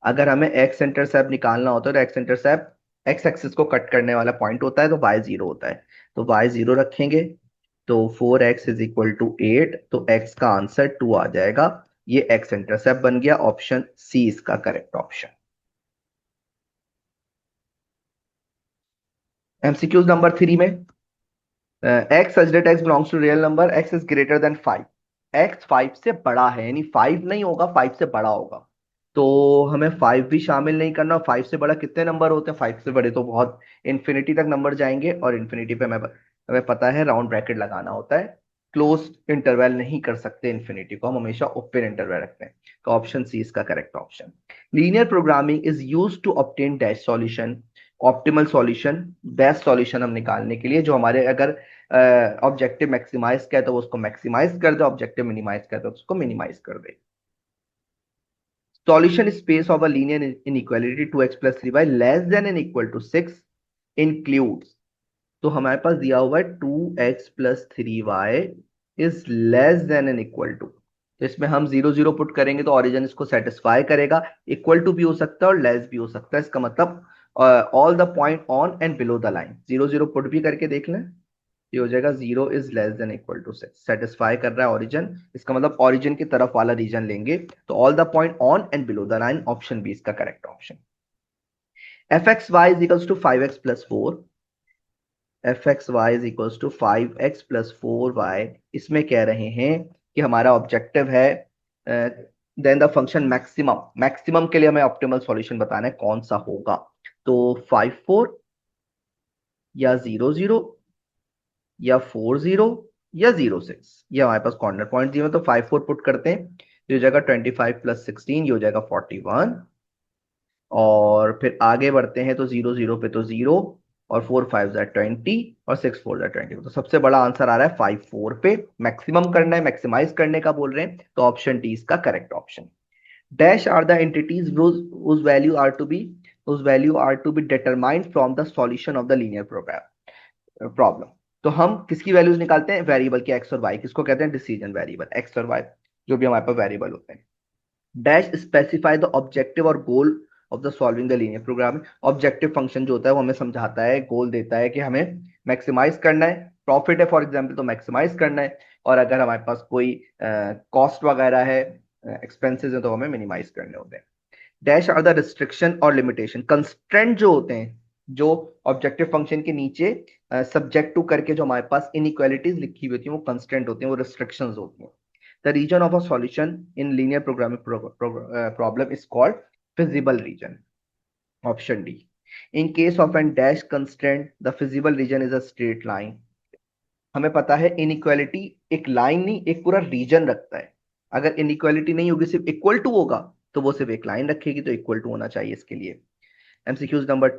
अगर हमें x-intercept निकालना होता है तो x-intercept x एक्सिस को कट करने वाला पॉइंट होता है, तो y 0 होता है, तो y 0 रखेंगे तो 4x इज इक्वल टू 8, तो x का आंसर 2 आ जाएगा। ये x-intercept बन गया, ऑप्शन सी इसका करेक्ट ऑप्शन। एमसीक्यूज नंबर 3 में x such that x belongs to real number, x is greater than 5, x 5 से बड़ा है, यानी 5 नहीं होगा, 5 से बड़ा होगा, तो हमें 5 भी शामिल नहीं करना। 5 से बड़ा कितने नंबर होते हैं? 5 से बड़े तो बहुत इन्फिनिटी तक नंबर जाएंगे, और इन्फिनिटी पे हमें पता है राउंड ब्रैकेट लगाना होता है, क्लोज इंटरवल नहीं कर सकते इन्फिनिटी को, हम हमेशा ओपन इंटरवल रखते हैं, तो ऑप्शन सी इसका correct option. Linear programming is use to obtain dash solution, optimal solution, best solution हम निकालने के लिए, जो हमारे अगर ऑब्जेक्टिव मैक्सिमाइज किया तो उसको मैक्सिमाइज कर दे, ऑब्जेक्टिव मिनिमाइज कर दे उसको मिनिमाइज कर दे। Solution space of a linear inequality 2x + 3y less than and equal to 6 includes, तो हमारे पास दिया हुआ है 2x + 3y is less than and equal to, तो इसमें हम 0 0 पुट करेंगे तो ओरिजिन इसको सेटिस्फाई करेगा, इक्वल टू भी हो सकता है और लेस भी हो सकता है, इसका मतलब all the point on and below the line. 0 0 put भी करके देख लें, ये हो जाएगा 0 is less than equal to 6, satisfy कर रहा है ओरिजिन, इसका मतलब ओरिजिन की तरफ वाला रीजन लेंगे, तो all the point on and below the line, option B इसका correct option. fxy is equals to 5x plus 4, fxy is equals to 5x plus 4y, इसमें कह रहे हैं कि हमारा ऑब्जेक्टिव है then the function maximum, maximum के लिए हमें ऑप्टिमल सॉल्यूशन बताना है कौन सा होगा, तो 5 4 या 0 0 या 4 0 या 0 6, ये हमारे पास कॉर्नर पॉइंट दिए हैं, तो 5 4 पुट करते हैं, ये हो जाएगा 25 + 16, ये हो जाएगा 41, और फिर आगे बढ़ते हैं तो 0 0 पे तो 0, और 4 5 ज़ा 20 और 6 4 ज़ा 20, तो सबसे बड़ा आंसर आ रहा है 5 4 पे, मैक्सिमम करना है, मैक्सिमाइज करने का बोल रहे हैं, तो ऑप्शन डी इसका correct option. Dash are the entities whose value are to be determined from the solution of the linear problem, तो हम किसकी वैल्यूज निकालते हैं? वेरिएबल के एक्स और वाई, किसको कहते हैं? डिसीजन वेरिएबल, एक्स और वाई जो भी हमारे पास वेरिएबल होते हैं। डैश स्पेसिफाई द ऑब्जेक्टिव और goal of the solving the linear program, objective function जो होता है वो हमें समझाता है, गोल देता है कि हमें मैक्सिमाइज करना है, प्रॉफिट है फॉर एग्जाम्पल तो मैक्सिमाइज करना है, और अगर हमारे पास कोई कॉस्ट वगैरह है, एक्सपेंसेस है, तो हमें मिनिमाइज करने होते हैं। डैश आर द रिस्ट्रिक्शन और लिमिटेशन, कंस्ट्रेंट जो होते हैं, जो ऑब्जेक्टिव फंक्शन के नीचे सब्जेक्ट टू करके जो हमारे पास इनइक्वालिटीज लिखी हुई होती हैं वो कंस्ट्रेंट होती हैं, वो रिस्ट्रिक्शंस होती हैं। The region of a solution in linear programming problem is called feasible region, option D. In case of an dash constraint the feasible region is a straight line, हमें पता है इनइक्वालिटी एक line नहीं एक पूरा reason रखता है, अगर इनइक्वालिटी नहीं होगी सिर्फ इक्वल टू होगा तो वो सिर्फ एक लाइन रखेगी, तो इक्वल टू होना चाहिए इसके लिए। एमसीक्यूज नंबर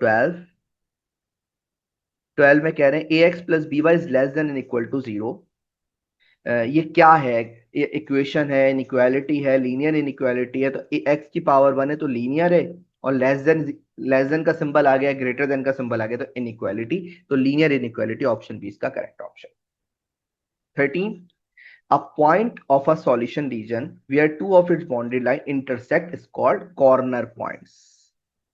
12 में कह रहे हैं A X plus B Y is less than and equal to 0, ये क्या है? ये इक्वेशन है, इनइक्वालिटी है, लीनियर इनइक्वालिटी है, तो एक्स की पावर 1 है तो लीनियर है, और लेस देन का सिंबल आ गया, ग्रेटर देन का सिंबल आ गया, तो इनइक्वालिटी, तो लीनियर इनइक्वालिटी, ऑप्शन बी इसका correct option. 13, a point of a solution region where two of its boundary line intersect is called corner points,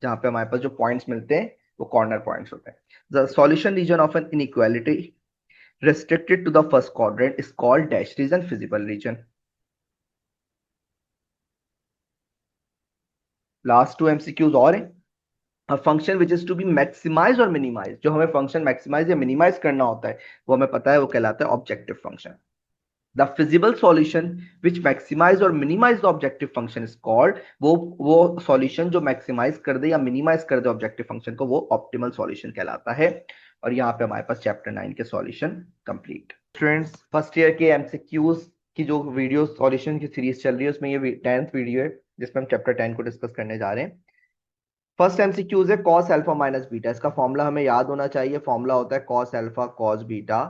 जहां पे हमारे पास जो पॉइंट्स मिलते हैं वो कॉर्नर पॉइंट्स होते हैं। The solution region of an inequality restricted to the first quadrant is called dash region, feasible region। Last 2 MCQs और हैं, function which is to be maximize और मिनिमाइज, जो हमें फंक्शन मैक्सिमाइज या मिनिमाइज करना होता है वो हमें पता है, वो कहलाता है objective function. The feasible solution which maximise और minimise the objective function is called, वो सॉल्यूशन जो मैक्सिमाइज कर दे या मिनिमाइज कर दे ऑब्जेक्टिव फंक्शन को, वो ऑप्टिमल सॉल्यूशन कहलाता है। और यहाँ पे हमारे पास चैप्टर 9 के solution complete. Students, first year के एमसीक्यूज की जो वीडियो सॉल्यूशन की सीरीज चल रही है उसमें ये 10th वीडियो है जिसमें हम चैप्टर 10 को डिस्कस करने जा रहे हैं। फर्स्ट एमसीक्यूज है कॉस अल्फा माइनस बीटा। इसका फॉर्मूला हमें याद होना चाहिए। फॉर्मूला होता है cos alpha cos beta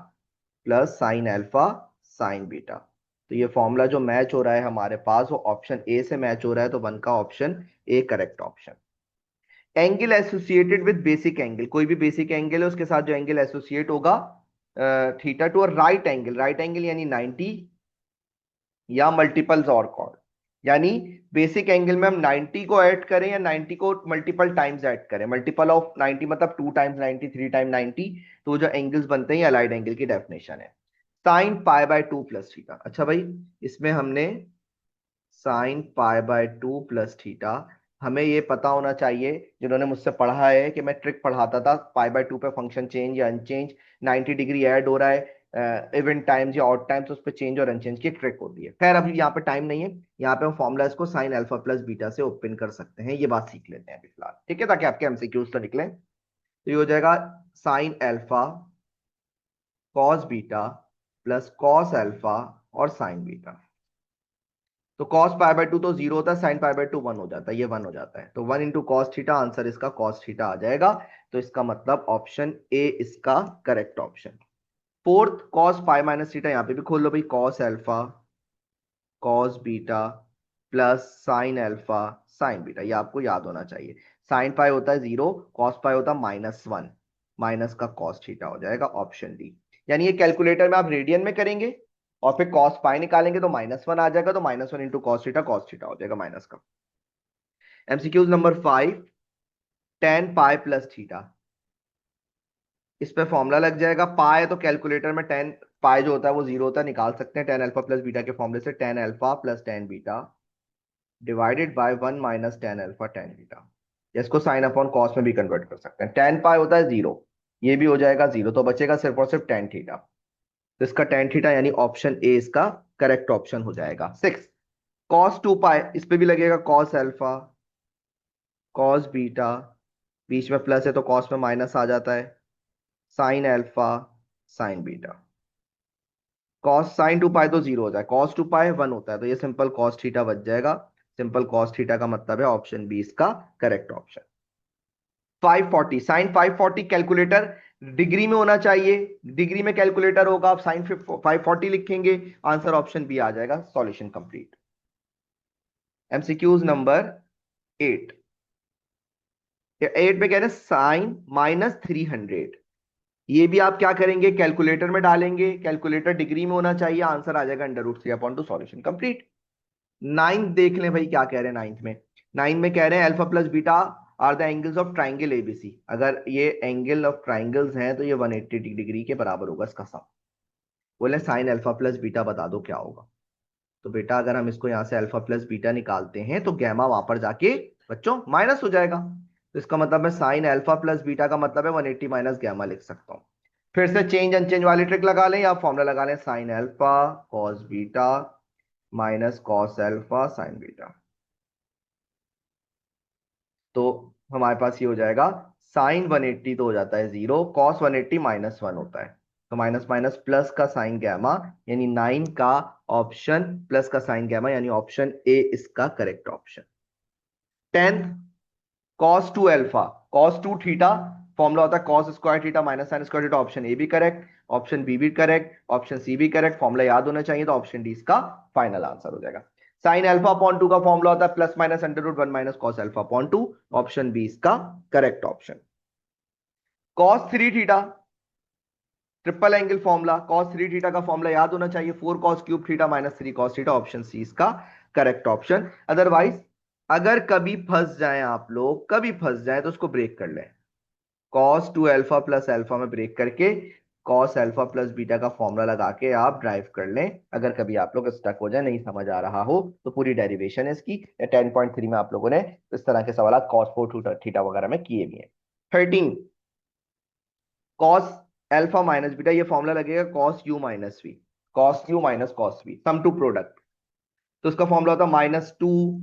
plus sine alpha sine beta. तो ये फॉर्मूला जो मैच हो रहा है हमारे पास वो ऑप्शन ए से मैच हो रहा है, तो वन का option A correct option. Angle associated with basic angle, कोई भी बेसिक एंगल है उसके साथ जो एंगल एसोसिएट होगा थीटा टू और राइट एंगल, राइट एंगल यानी 90 या मल्टीपल्स और कॉर्ड, यानी बेसिक एंगल में हम 90 को ऐड करें या 90 को मल्टीपल टाइम्स ऐड करें। मल्टीपल ऑफ 90 मतलब 2 टाइम्स 90, 3 टाइम 90, तो वो जो एंगल्स बनते हैं अलाइड एंगल की डेफिनेशन है। Sine pi by 2 plus theta. अच्छा भाई, इसमें हमने sine pi by 2 plus theta, हमें ये पता होना चाहिए, जिन्होंने मुझसे पढ़ा है कि मैं ट्रिक पढ़ाता था पाई बाय 2 पे फंक्शन चेंज या अनचेंज, 90 डिग्री ऐड हो रहा है इवन टाइम्स या ऑड टाइम्स, उस पर चेंज और अनचेंज की ट्रिक होती है। खैर अभी यहाँ पे टाइम नहीं है, यहाँ पे हम फॉर्मुला इसको साइन अल्फा प्लस बीटा से ओपन कर सकते हैं, ये बात सीख लेते हैं अभी फिलहाल, ठीक है, ताकि आपके एमसीक्यूज तो निकले। तो ये हो जाएगा sine alpha cos beta plus cos alpha और साइन बीटा। तो cos पाई बाय 2 तो जीरो होता है, साइन पाई बाय 2 1 हो जाता है, ये 1 हो जाता है, तो 1 इंटू कॉस थीटा, आंसर इसका cos थीटा आ जाएगा। तो इसका मतलब ऑप्शन ए इसका correct option. Fourth cos pi minus theta, यहाँ पे भी खोल लो भाई, cos alpha cos beta plus sine alpha sine beta, ये आपको याद होना चाहिए। साइन पाई होता है जीरो, cos पाई होता है -1, माइनस का cos थीटा हो जाएगा ऑप्शन डी। यानी ये कैलकुलेटर में आप रेडियन में करेंगे और फिर cos पाई निकालेंगे तो -1 आ जाएगा, तो -1 इंटू cos थीटा हो जाएगा माइनस का। MCQs number 5, tan pi plus theta. इस पे फॉर्मूला लग जाएगा, पाई तो कैलकुलेटर में टेन पाई जो होता है वो जीरो होता है, निकाल सकते हैं टेन अल्फा प्लस बीटा के फॉर्मूले से, tan alpha plus tan beta divided by 1 minus tan alpha tan beta. इसको साइन अपॉन कॉस में भी कन्वर्ट कर सकते हैं। टेन पाई होता है जीरो, ये भी हो जाएगा जीरो, तो बचेगा सिर्फ और सिर्फ टेन थीटा। तो इसका टेन थीटा यानी ऑप्शन ए इसका करेक्ट ऑप्शन हो जाएगा। 6 कॉस 2 पाई, इस पे भी लगेगा कॉस अल्फा कॉस बीटा, बीच में प्लस है तो कॉस में माइनस आ जाता है, sign alpha sine beta. Cos sine 2 पाई तो जीरो होता है, कॉस 2 पाई 1 होता है, तो ये सिंपल कॉस थीटा बच जाएगा। सिंपल कॉस थीटा का मतलब है ऑप्शन बी इसका correct option. 540 sine 540 calculator degree में होना चाहिए, डिग्री में कैलकुलेटर होगा, आप साइन 540 लिखेंगे, आंसर ऑप्शन बी आ जाएगा। Solution complete. एमसीक्यूज नंबर 8, 8 में कह रहे हैं साइन -300। ये भी आप क्या करेंगे, कैलकुलेटर में डालेंगे, कैलकुलेटर डिग्री में होना चाहिए, आंसर आ जाएगा √3/2। Solution complete. नाइन्थ देख लें भाई क्या कह रहे हैं नाइन्थ में। नाइन्थ में कह रहे हैं alpha plus beta are the angles of triangle ABC. अगर ये एंगल ऑफ ट्राइंगल्स हैं तो ये 180 डिग्री के बराबर होगा इसका सम। बोले साइन अल्फा प्लस बीटा बता दो क्या होगा। तो बेटा अगर हम इसको यहां से अल्फा प्लस बीटा निकालते हैं तो गैमा वहां पर जाके बच्चों माइनस हो जाएगा, तो इसका मतलब है साइन अल्फा प्लस बीटा का मतलब है 180 माइनस गैमा लिख सकता हूं। फिर से चेंज अनचेंज वाली ट्रिक लगा लें या फॉर्मूला लगा लें, sine alpha cos beta minus cos alpha sine beta. तो हमारे पास ये हो जाएगा साइन 180 तो हो जाता है जीरो, कॉस 180 -1 होता है, तो माइनस माइनस प्लस का साइन गैमा, यानी 9 का ऑप्शन प्लस का साइन गैमा, यानी ऑप्शन ए इसका correct option. 10th cos 2 alpha cos 2 theta, formula होता है cos square theta minus sine square theta. Option A भी करेक्ट, ऑप्शन बी भी करेक्ट, ऑप्शन सी भी करेक्ट, फॉर्मूला याद होना चाहिए, तो ऑप्शन डी इसका फाइनल आंसर हो जाएगा। साइन अल्फा अपॉन 2 का फॉर्मूला होता है plus minus √1 minus cos alpha upon 2, option B इसका correct option. cos 3 theta triple angle formula, cos 3 theta का फॉर्मूला याद होना चाहिए, 4 cos cube theta minus 3 cos theta, option C इसका करेक्ट ऑप्शन। अदरवाइज अगर कभी फंस जाए आप लोग, कभी फंस जाए तो उसको ब्रेक कर लें, cos 2 अल्फा प्लस अल्फा में ब्रेक करके कॉस अल्फा प्लस बीटा का फॉर्मूला लगा के आप ड्राइव कर लें। अगर कभी आप लोग स्टक हो जाए, नहीं समझ आ रहा हो, तो पूरी डेरिवेशन है इसकी 10.3 में आप लोगों ने इस तरह के सवाल कॉस 4 थीटा वगैरह में किए भी हैं। 13 कॉस अल्फा माइनस बीटा, ये फॉर्मूला लगेगा cos u minus v, cos u minus cos v, sum to product. तो उसका फॉर्मूला होता है -2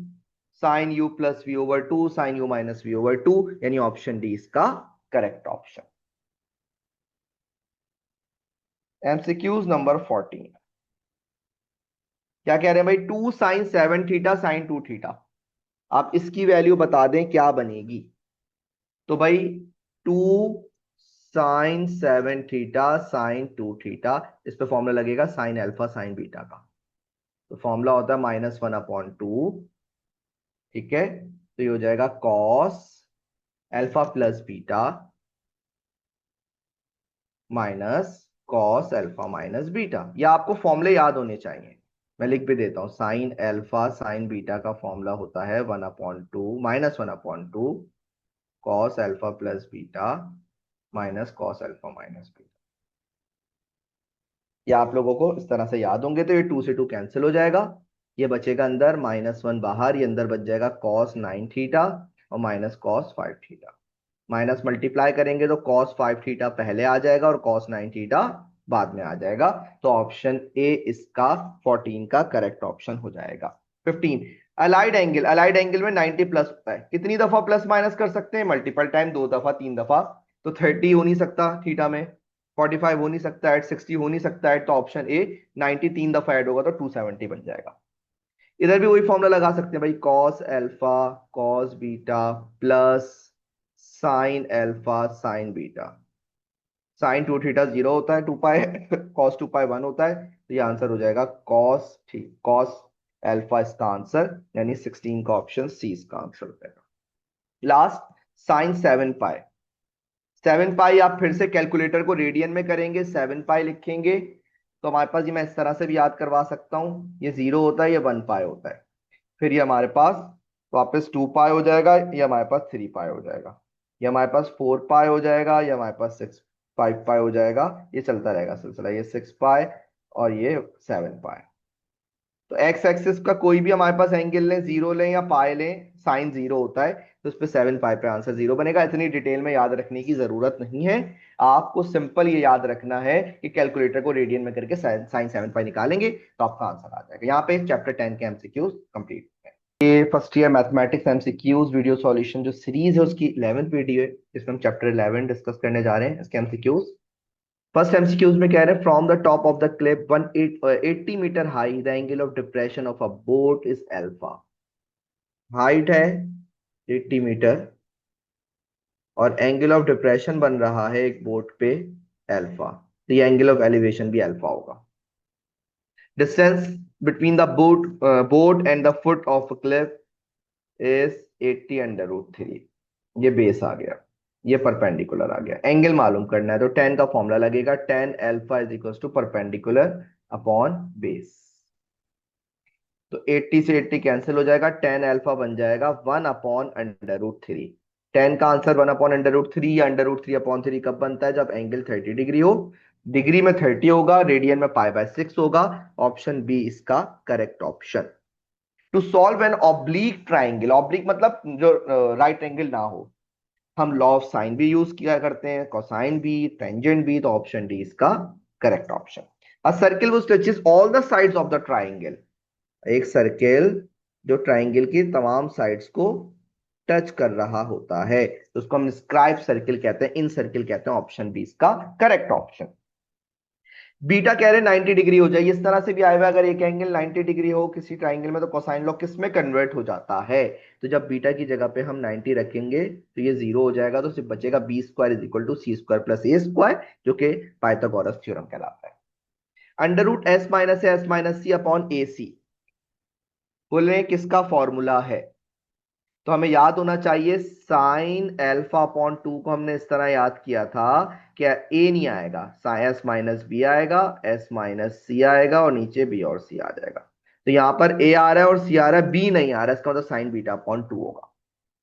sine u plus v over 2 sine u minus v over 2, यानी ऑप्शन डी इसका करेक्ट ऑप्शन। एमसीक्यूज नंबर 14, क्या कह रहे हैं भाई, 2 sin 7 थीटा साइन 2 थीटा, आप इसकी वैल्यू बता दें क्या बनेगी। तो भाई 2 sin 7 थीटा साइन 2 थीटा, इस पे फॉर्मूला लगेगा साइन अल्फा साइन बीटा का। तो फॉर्मूला होता है -1/2, ठीक है। तो ये हो जाएगा cos alpha plus beta minus cos alpha minus beta. या आपको फॉर्मूले याद होने चाहिए, मैं लिख भी देता हूं। साइन अल्फा साइन बीटा का फॉर्मूला होता है 1/2 -1/2 cos alpha plus beta minus cos alpha minus beta. या आप लोगों को इस तरह से याद होंगे तो ये 2 से 2 कैंसिल हो जाएगा, ये बचेगा अंदर -1 बाहर, ये अंदर बच जाएगा cos 9 थीटा और minus cos 5 theta. Minus multiply करेंगे तो cos 5 थीटा पहले आ जाएगा और cos 9 थीटा बाद में आ जाएगा। तो ऑप्शन ए इसका 14 का करेक्ट ऑप्शन हो जाएगा। 15 अलाइड एंगल, अलाइड एंगल में 90 प्लस होता है, कितनी दफा प्लस माइनस कर सकते हैं, मल्टीपल टाइम, 2 दफा 3 दफा। तो 30 हो नहीं सकता थीटा में, 45 हो नहीं सकता है, 60 हो नहीं सकता है, तो ऑप्शन ए 90 3 दफा ऐड होगा तो 270 बन जाएगा। इधर भी वही फॉर्मूला लगा सकते हैं भाई, cos alpha cos beta plus sine alpha sine beta. Sine 2 theta 0 होता है, 2 पाई कॉस 2 पाई 1 होता है, तो ये आंसर हो जाएगा कॉस अल्फा इसका आंसर, यानी 16 का ऑप्शन सी इसका आंसर हो जाएगा। लास्ट साइन 7 पाई, 7 पाई आप फिर से कैलकुलेटर को रेडियन में करेंगे, 7 पाई लिखेंगे तो हमारे पास, ये मैं इस तरह से भी याद करवा सकता हूँ, ये 0 होता है, ये 1 पाई होता है, फिर ये हमारे पास वापस 2 पाई हो जाएगा, ये हमारे पास 3 पाई हो जाएगा, ये हमारे पास 4 पाई हो जाएगा, ये हमारे पास 5 पाई हो जाएगा, ये चलता रहेगा सिलसिला, ये 6 पाई और ये 7 पाई। तो एक्स एक्सिस का कोई भी हमारे पास एंगल लें, 0 लें या पाई लें, साइन 0 होता है, तो उस पर 7 पाई पे आंसर 0 बनेगा। इतनी डिटेल में याद रखने की जरूरत नहीं है, आपको सिंपल ये याद रखना है कि कैलकुलेटर को रेडियन में करके साइन 7 पाई निकालेंगे तो आपका आंसर आ जाएगा। यहाँ पे चैप्टर 10 के एमसीक्यूज कंप्लीट है। ये first year mathematics MCQs video solution जो सीरीज है उसकी 11वीं वीडियो है, इसमें हम चैप्टर 11 डिस्कस करने जा रहे हैं, इसके एमसीक्यूज। फर्स्ट एमसीक्यूज में कह रहे हैं, from the top of the cliff 180 metre high the angle of depression of a boat is alpha. Height है 80 मीटर और एंगल ऑफ डिप्रेशन बन रहा है एक बोट पे अल्फा, तो ये एंगल ऑफ एलिवेशन भी अल्फा होगा। Distance between the boat and the foot of Cliff is 80 √3, ये बेस आ गया, ये परपेंडिकुलर आ गया। एंगल मालूम करना है तो टेन का फॉर्मूला लगेगा, tan alpha is equal to perpendicular upon base. तो 80 से 80 कैंसिल हो जाएगा, टेन अल्फा बन जाएगा 1/√3। टेन का आंसर 1/√3 या √3/3 कब बनता है, जब एंगल 30 डिग्री हो, डिग्री में 30 होगा, रेडियन में π/6 होगा। ऑप्शन बी इसका correct option. To solve an oblique triangle, oblique मतलब जो राइट एंगल ना हो, हम लॉ ऑफ साइन भी यूज किया करते हैं, कोसाइन भी, टेंजेंट भी, तो ऑप्शन डी इसका correct option. A circle which touches all the sides of the triangle, एक सर्किल जो ट्राइंगल की तमाम साइड्स को टच कर रहा होता है तो उसको हम स्क्राइब सर्किल कहते हैं, इन सर्किल कहते हैं, ऑप्शन बी इसका करेक्ट ऑप्शन। बीटा कह रहे 90 डिग्री हो जाए, इस तरह से भी आया हुआ, अगर एक एंगल 90 डिग्री हो किसी ट्राइंगल में तो कोसाइन लॉ किस में कन्वर्ट हो जाता है, तो जब बीटा की जगह पे हम 90 रखेंगे तो ये 0 हो जाएगा, तो सिर्फ बचेगा b² is equal to c² plus a², जो कि पाइथागोरस थ्योरम कहलाता है। √s - अपॉन ac बोले किसका फॉर्मूला है, तो हमें याद होना चाहिए साइन α/2 को हमने इस तरह याद किया था, क्या ए नहीं आएगा, s - b आएगा, s - c आएगा और नीचे b और c आ जाएगा। तो यहां पर a आ रहा है और c आ रहा है, b नहीं आ रहा है, इसका मतलब साइन β/2 होगा।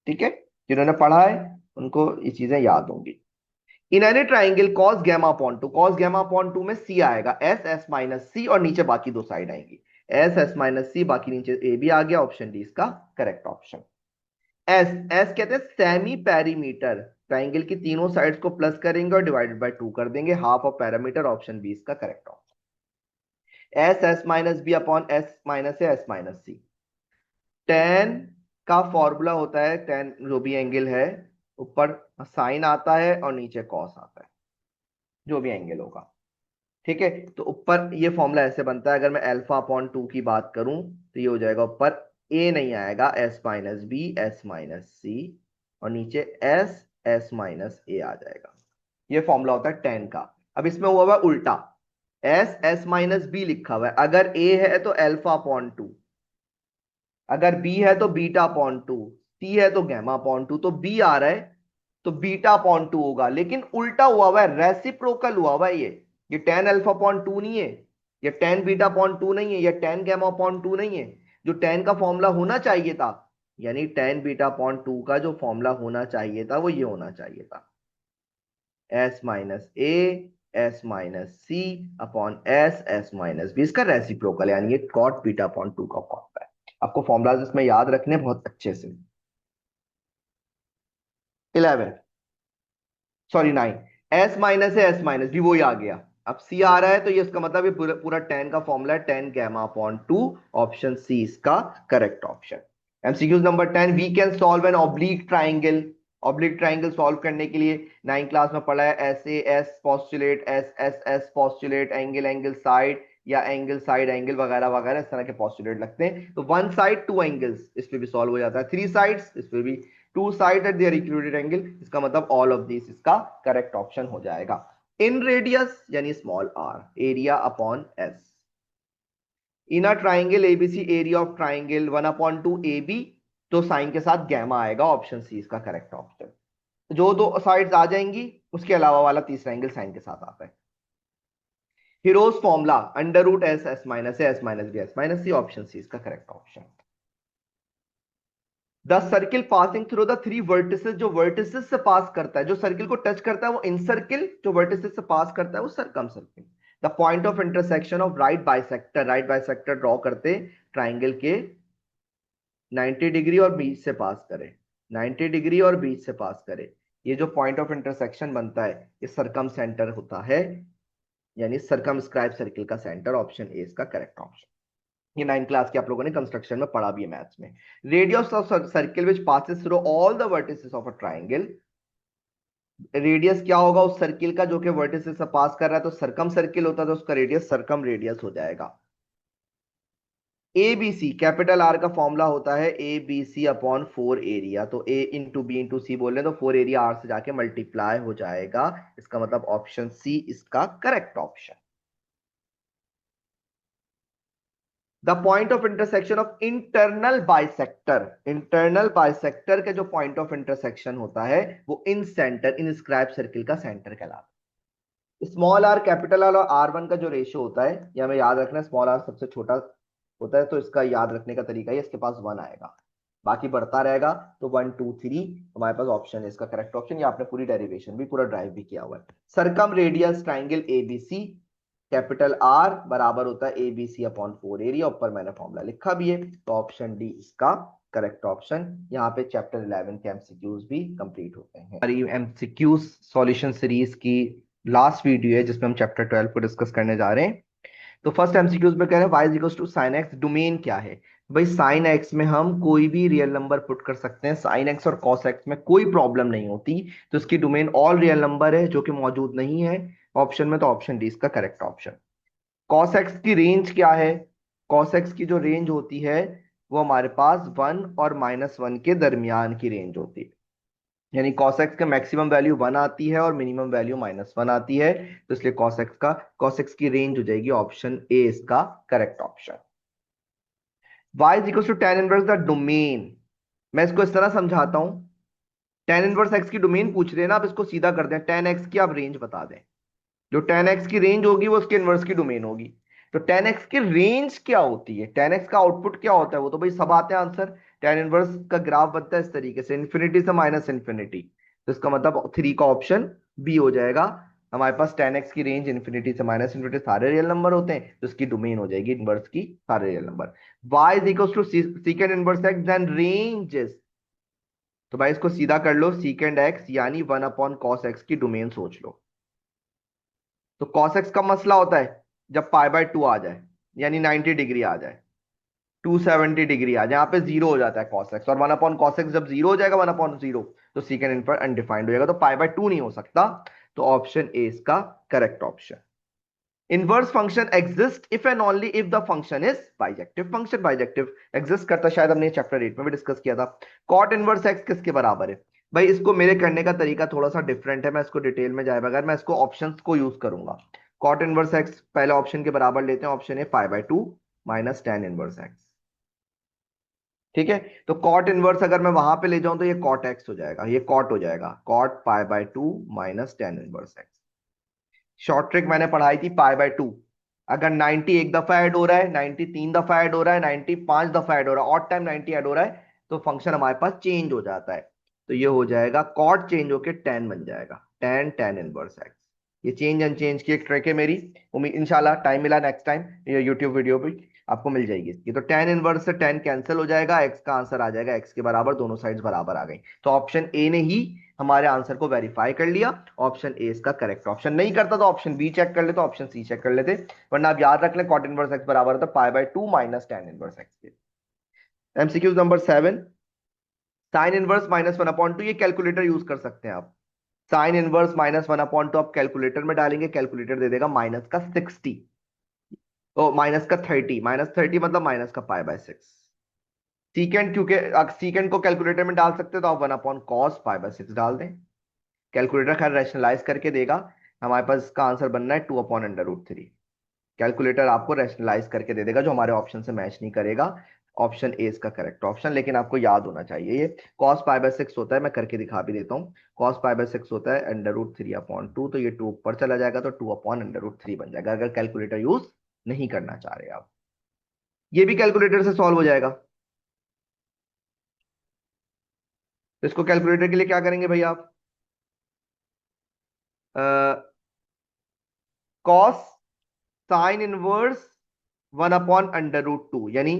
ठीक है, जिन्होंने पढ़ा है उनको ये चीजें याद होंगी। In any triangle cos gamma upon two, cos gamma upon two में सी आएगा, एस एस माइनस सी, और नीचे बाकी दो साइड आएंगी, एस एस माइनस सी, बाकी नीचे ए भी आ गया, ऑप्शन डी इसका करेक्ट ऑप्शन। एस, एस कहते हैं सेमी पेरीमीटर, ट्राइंगल की तीनों साइड्स को प्लस करेंगे और डिवाइडेड बाय टू कर देंगे, half of parameter, option B इसका correct option. S S minus B upon S minus S minus C, tan का फॉर्मूला होता है, टेन जो भी एंगल है, ऊपर साइन आता है और नीचे कॉस आता है, जो भी एंगल होगा, ठीक है। तो ऊपर ये फॉर्मूला ऐसे बनता है, अगर मैं अल्फा अपॉन टू की बात करूं तो ये हो जाएगा, ऊपर ए नहीं आएगा, S minus B S minus C, और नीचे एस एस माइनस ए आ जाएगा। ये फॉर्मूला होता है टेन का। अब इसमें हुआ हुआ उल्टा, एस एस माइनस बी लिखा हुआ है, अगर ए है तो अल्फा अपॉन टू, अगर बी है तो बीटा अपॉन टू, सी है तो गैमा अपॉन टू, तो बी आ रहा है तो बीटा अपॉन टू होगा, लेकिन उल्टा हुआ हुआ है, रेसिप्रोकल हुआ हुआ है ये टेन अल्फा अपॉन टू नहीं है, ये टेन बीटा अपॉन टू नहीं है, ये टेन गैमा अपॉन टू नहीं है। जो टेन का फॉर्मूला होना चाहिए था, यानी टेन बीटा अपॉन टू का जो फॉर्मूला होना चाहिए था वो ये होना चाहिए था, S minus A S minus C upon S S minus B, इसका रेसिप्रोकल, यानी ये कॉट बीटा अपॉन टू का फॉर्मूला है। आपको फॉर्मूलाज इसमें याद रखने बहुत अच्छे से। 11, सॉरी 9, एस माइनस है एस माइनस बी, वही आ गया। अब सी आ रहा है तो ये इसका मतलब ये पूरा पूरा टेन का फॉर्मूला है, tan gamma upon two, option C इसका correct option. MCQs number 10, we can solve an oblique triangle, oblique triangle solve करने के लिए नाइन क्लास में पढ़ा है, S A S postulate, S S S postulate, angle angle side या angle side angle वगैरह वगैरह, इस तरह के पॉस्टुलेट लगते हैं। तो वन साइड टू एंगल्स, इस पे भी सॉल्व हो जाता है, थ्री साइड्स, इस पे भी, two side at there equilateral angle, इसका मतलब ऑल ऑफ दिस इसका करेक्ट ऑप्शन हो जाएगा। इन रेडियस यानी small R, area upon S, in a triangle ABC, area of triangle one upon two A B, तो साइन के साथ gamma आएगा, ऑप्शन सी इसका करेक्ट ऑप्शन। जो दो साइड्स आ जाएंगी उसके अलावा वाला तीसरा एंगल साइन के साथ आता है। Hero's formula under root S S minus S minus B S minus C, option C इसका correct option. The circle passing through the three vertices, जो वर्टिसेस से पास करता है, जो सर्किल को टच करता है वो इन सर्किल, जो वर्टिसेस से पास करता है वो circumcircle. The point of intersection of right bisector, right bisector draw करते ट्राइंगल के 90 डिग्री और बीच से पास करे, 90 डिग्री और बीच से पास करे, ये जो पॉइंट ऑफ इंटरसेक्शन बनता है ये सरकम सेंटर होता है, यानी सरकम स्क्राइब सर्किल का सेंटर, ऑप्शन ए इसका करेक्ट ऑप्शन। ये 9 क्लास के आप लोगों ने कंस्ट्रक्शन में पढ़ा भी है मैथ्स में। Radius of circle which passes through all the vertices of a triangle, radius क्या होगा उस सर्किल का जो कि वर्टिसेस से पास कर रहा है, तो सरकम सर्किल होता है तो उसका रेडियस सरकम रेडियस हो जाएगा। A B C, capital R का फॉर्मूला होता है A B C upon four area, तो A into B into C बोल रहे हैं तो फोर एरिया आर से जाके मल्टीप्लाई हो जाएगा, इसका मतलब ऑप्शन सी इसका correct option. The point of intersection of internal bisector, internal bisector के जो पॉइंट ऑफ इंटरसेक्शन होता है वो इन सेंटर, इन स्क्राइब सर्किल का सेंटर कहलाता है। स्मॉल आर कैपिटल आर और आर वन का जो रेशियो होता है ये हमें याद रखना है, स्मॉल आर सबसे छोटा होता है तो इसका याद रखने का तरीका है इसके पास वन आएगा, बाकी बढ़ता रहेगा, तो वन टू थ्री हमारे पास ऑप्शन है इसका करेक्ट ऑप्शन। ये आपने पूरी डेरिवेशन भी पूरा ड्राइव भी किया हुआ है। Circumradius triangle ABC, capital R बराबर होता है A B C upon four area, ऊपर मैंने फॉर्मूला लिखा भी है, तो ऑप्शन डी इसका करेक्ट ऑप्शन। यहाँ पे चैप्टर 11 के एमसीक्यूज भी कंप्लीट होते हैं। हमारी एमसीक्यूज सॉल्यूशन सीरीज की लास्ट वीडियो है जिसमें हम चैप्टर 12 को डिस्कस करने जा रहे हैं। तो फर्स्ट एमसीक्यूज में कह रहे हैं y is equal to sine X, domain क्या है भाई, साइन एक्स में हम कोई भी रियल नंबर पुट कर सकते हैं, साइन एक्स और कॉस एक्स में कोई प्रॉब्लम नहीं होती, तो इसकी डोमेन ऑल रियल नंबर है जो कि मौजूद नहीं है ऑप्शन में, तो ऑप्शन डी इसका करेक्ट ऑप्शन। कॉस एक्स की रेंज क्या है, कॉस एक्स की जो रेंज होती है वो हमारे पास वन और माइनस वन के दरमियान की रेंज होती है, यानी cos x का मैक्सिमम वैल्यू वन आती है और मिनिमम वैल्यू माइनस वन आती है, तो इसलिए cos x की रेंज हो जाएगी ऑप्शन ए इसका correct option. y is equal to tan inverse the domain, मैं इसको इस तरह समझाता हूं, tan इनवर्स x की डोमेन पूछ रहे हैं ना, आप इसको सीधा कर दें, tan x की आप रेंज बता दें, जो tan x की रेंज होगी वो उसके इनवर्स की डोमेन होगी। तो tan x की रेंज क्या होती है, tan x का आउटपुट क्या होता है, वो तो भाई सब आते हैं आंसर। tan इनवर्स का ग्राफ बनता है इस तरीके से, इन्फिनिटी से माइनस इन्फिनिटी, तो इसका मतलब 3 का ऑप्शन बी हो जाएगा। हमारे पास 10x की रेंज इन्फिनिटी से माइनस इन्फिनिटी सारे रियल नंबर होते हैं, तो इसकी डोमेन हो जाएगी इनवर्स की सारे real number. y is equal to secant inverse X then range. तो भाई इसको सीधा कर लो, सीकेंड एक्स यानी 1 अपॉन कॉस एक्स की डोमेन सोच लो। तो कॉस एक्स का मसला होता है जब पाई/2 आ जाए, यानी 90 डिग्री आ जाए, 270 डिग्री आ जाए, यहाँ पे जीरो हो जाता है कॉस एक्स, और 1 अपॉन कॉस एक्स जब जीरो हो जाएगा 1 अपॉन 0, तो सीकेंड इनवर्स अनडिफाइंड हो जाएगा, तो पाई/2 नहीं हो सकता। तो ऑप्शन ए इसका correct option. Inverse function exist if and only if the function is bijective. Function bijective exist करता, शायद हमने चैप्टर 8 में भी डिस्कस किया था। कॉट इनवर्स एक्स किसके बराबर है? भाई इसको मेरे करने का तरीका थोड़ा सा डिफरेंट है, मैं इसको डिटेल में जाए बगैर मैं इसको ऑप्शंस को यूज करूंगा। कॉट इनवर्स एक्स पहले ऑप्शन के बराबर लेते हैं, ऑप्शन ए पाई/2 माइनस टेन इनवर्स एक्स। ठीक है, तो कॉट इनवर्स अगर मैं वहां पे ले जाऊं तो ये कॉट एक्स हो जाएगा, ये कॉट हो जाएगा, कॉट पाई/2 minus tan inverse X. Short trick मैंने पढ़ाई थी पाई/2। अगर 90 एक दफा ऐड हो रहा है, 90 3 दफा ऐड हो रहा है, 90 5 दफा ऐड हो रहा है, ऑड टाइम 90 ऐड हो रहा है, तो फंक्शन हमारे पास चेंज हो जाता है। तो ये हो जाएगा कॉट चेंज होके टेन बन जाएगा, टेन टेन इनवर्स एक्स। ये चेंज अनचेंज की एक ट्रिक है मेरी। उम्मीद इंशाल्लाह टाइम मिला नेक्स्ट टाइम ये यूट्यूब वीडियो भी आपको मिल जाएगी इसकी। तो टेन इनवर्स से टेन कैंसिल हो जाएगा, एक्स का आंसर आ जाएगा एक्स के बराबर, दोनों साइड्स बराबर आ गई। तो ऑप्शन ए ने ही हमारे आंसर को वेरीफाई कर लिया, ऑप्शन ए इसका करेक्ट ऑप्शन। नहीं करता तो ऑप्शन बी चेक कर लेते, ऑप्शन सी चेक कर लेते, वरना आप याद रख लें कॉट इनवर्स एक्स बराबर होता है पाई/2 माइनस टेन इनवर्स एक्स के। एमसीक्यू नंबर 7, साइन इनवर्स -1/2, ये कैलकुलेटर यूज कर सकते हैं आप। साइन इनवर्स -1/2 आप कैलकुलेटर में डालेंगे, कैलकुलेटर दे देगा माइनस का 60, तो माइनस का 30, -30 मतलब माइनस का पाई/6। सीकेंड, क्योंकि सीकेंड को कैलकुलेटर में डाल सकते हो तो आप 1/cos π/6 डाल दें। कैलकुलेटर खैर रैशनलाइज करके देगा, हमारे पास इसका आंसर बनना है 2/√3। कैलकुलेटर आपको रैशनलाइज करके दे देगा जो हमारे ऑप्शन से मैच नहीं करेगा। ऑप्शन ए इसका करेक्ट ऑप्शन, लेकिन आपको याद होना चाहिए ये cos π/6 होता है, मैं करके दिखा भी देता हूँ। cos π/6 होता है √3/2, तो ये 2 ऊपर चला जाएगा तो 2/√3 बन जाएगा, अगर कैलकुलेटर यूज नहीं करना चाह रहे आप। ये भी कैलकुलेटर से सॉल्व हो जाएगा। तो इसको कैलकुलेटर के लिए क्या करेंगे भाई आप, कॉस साइन इनवर्स 1/√2 यानी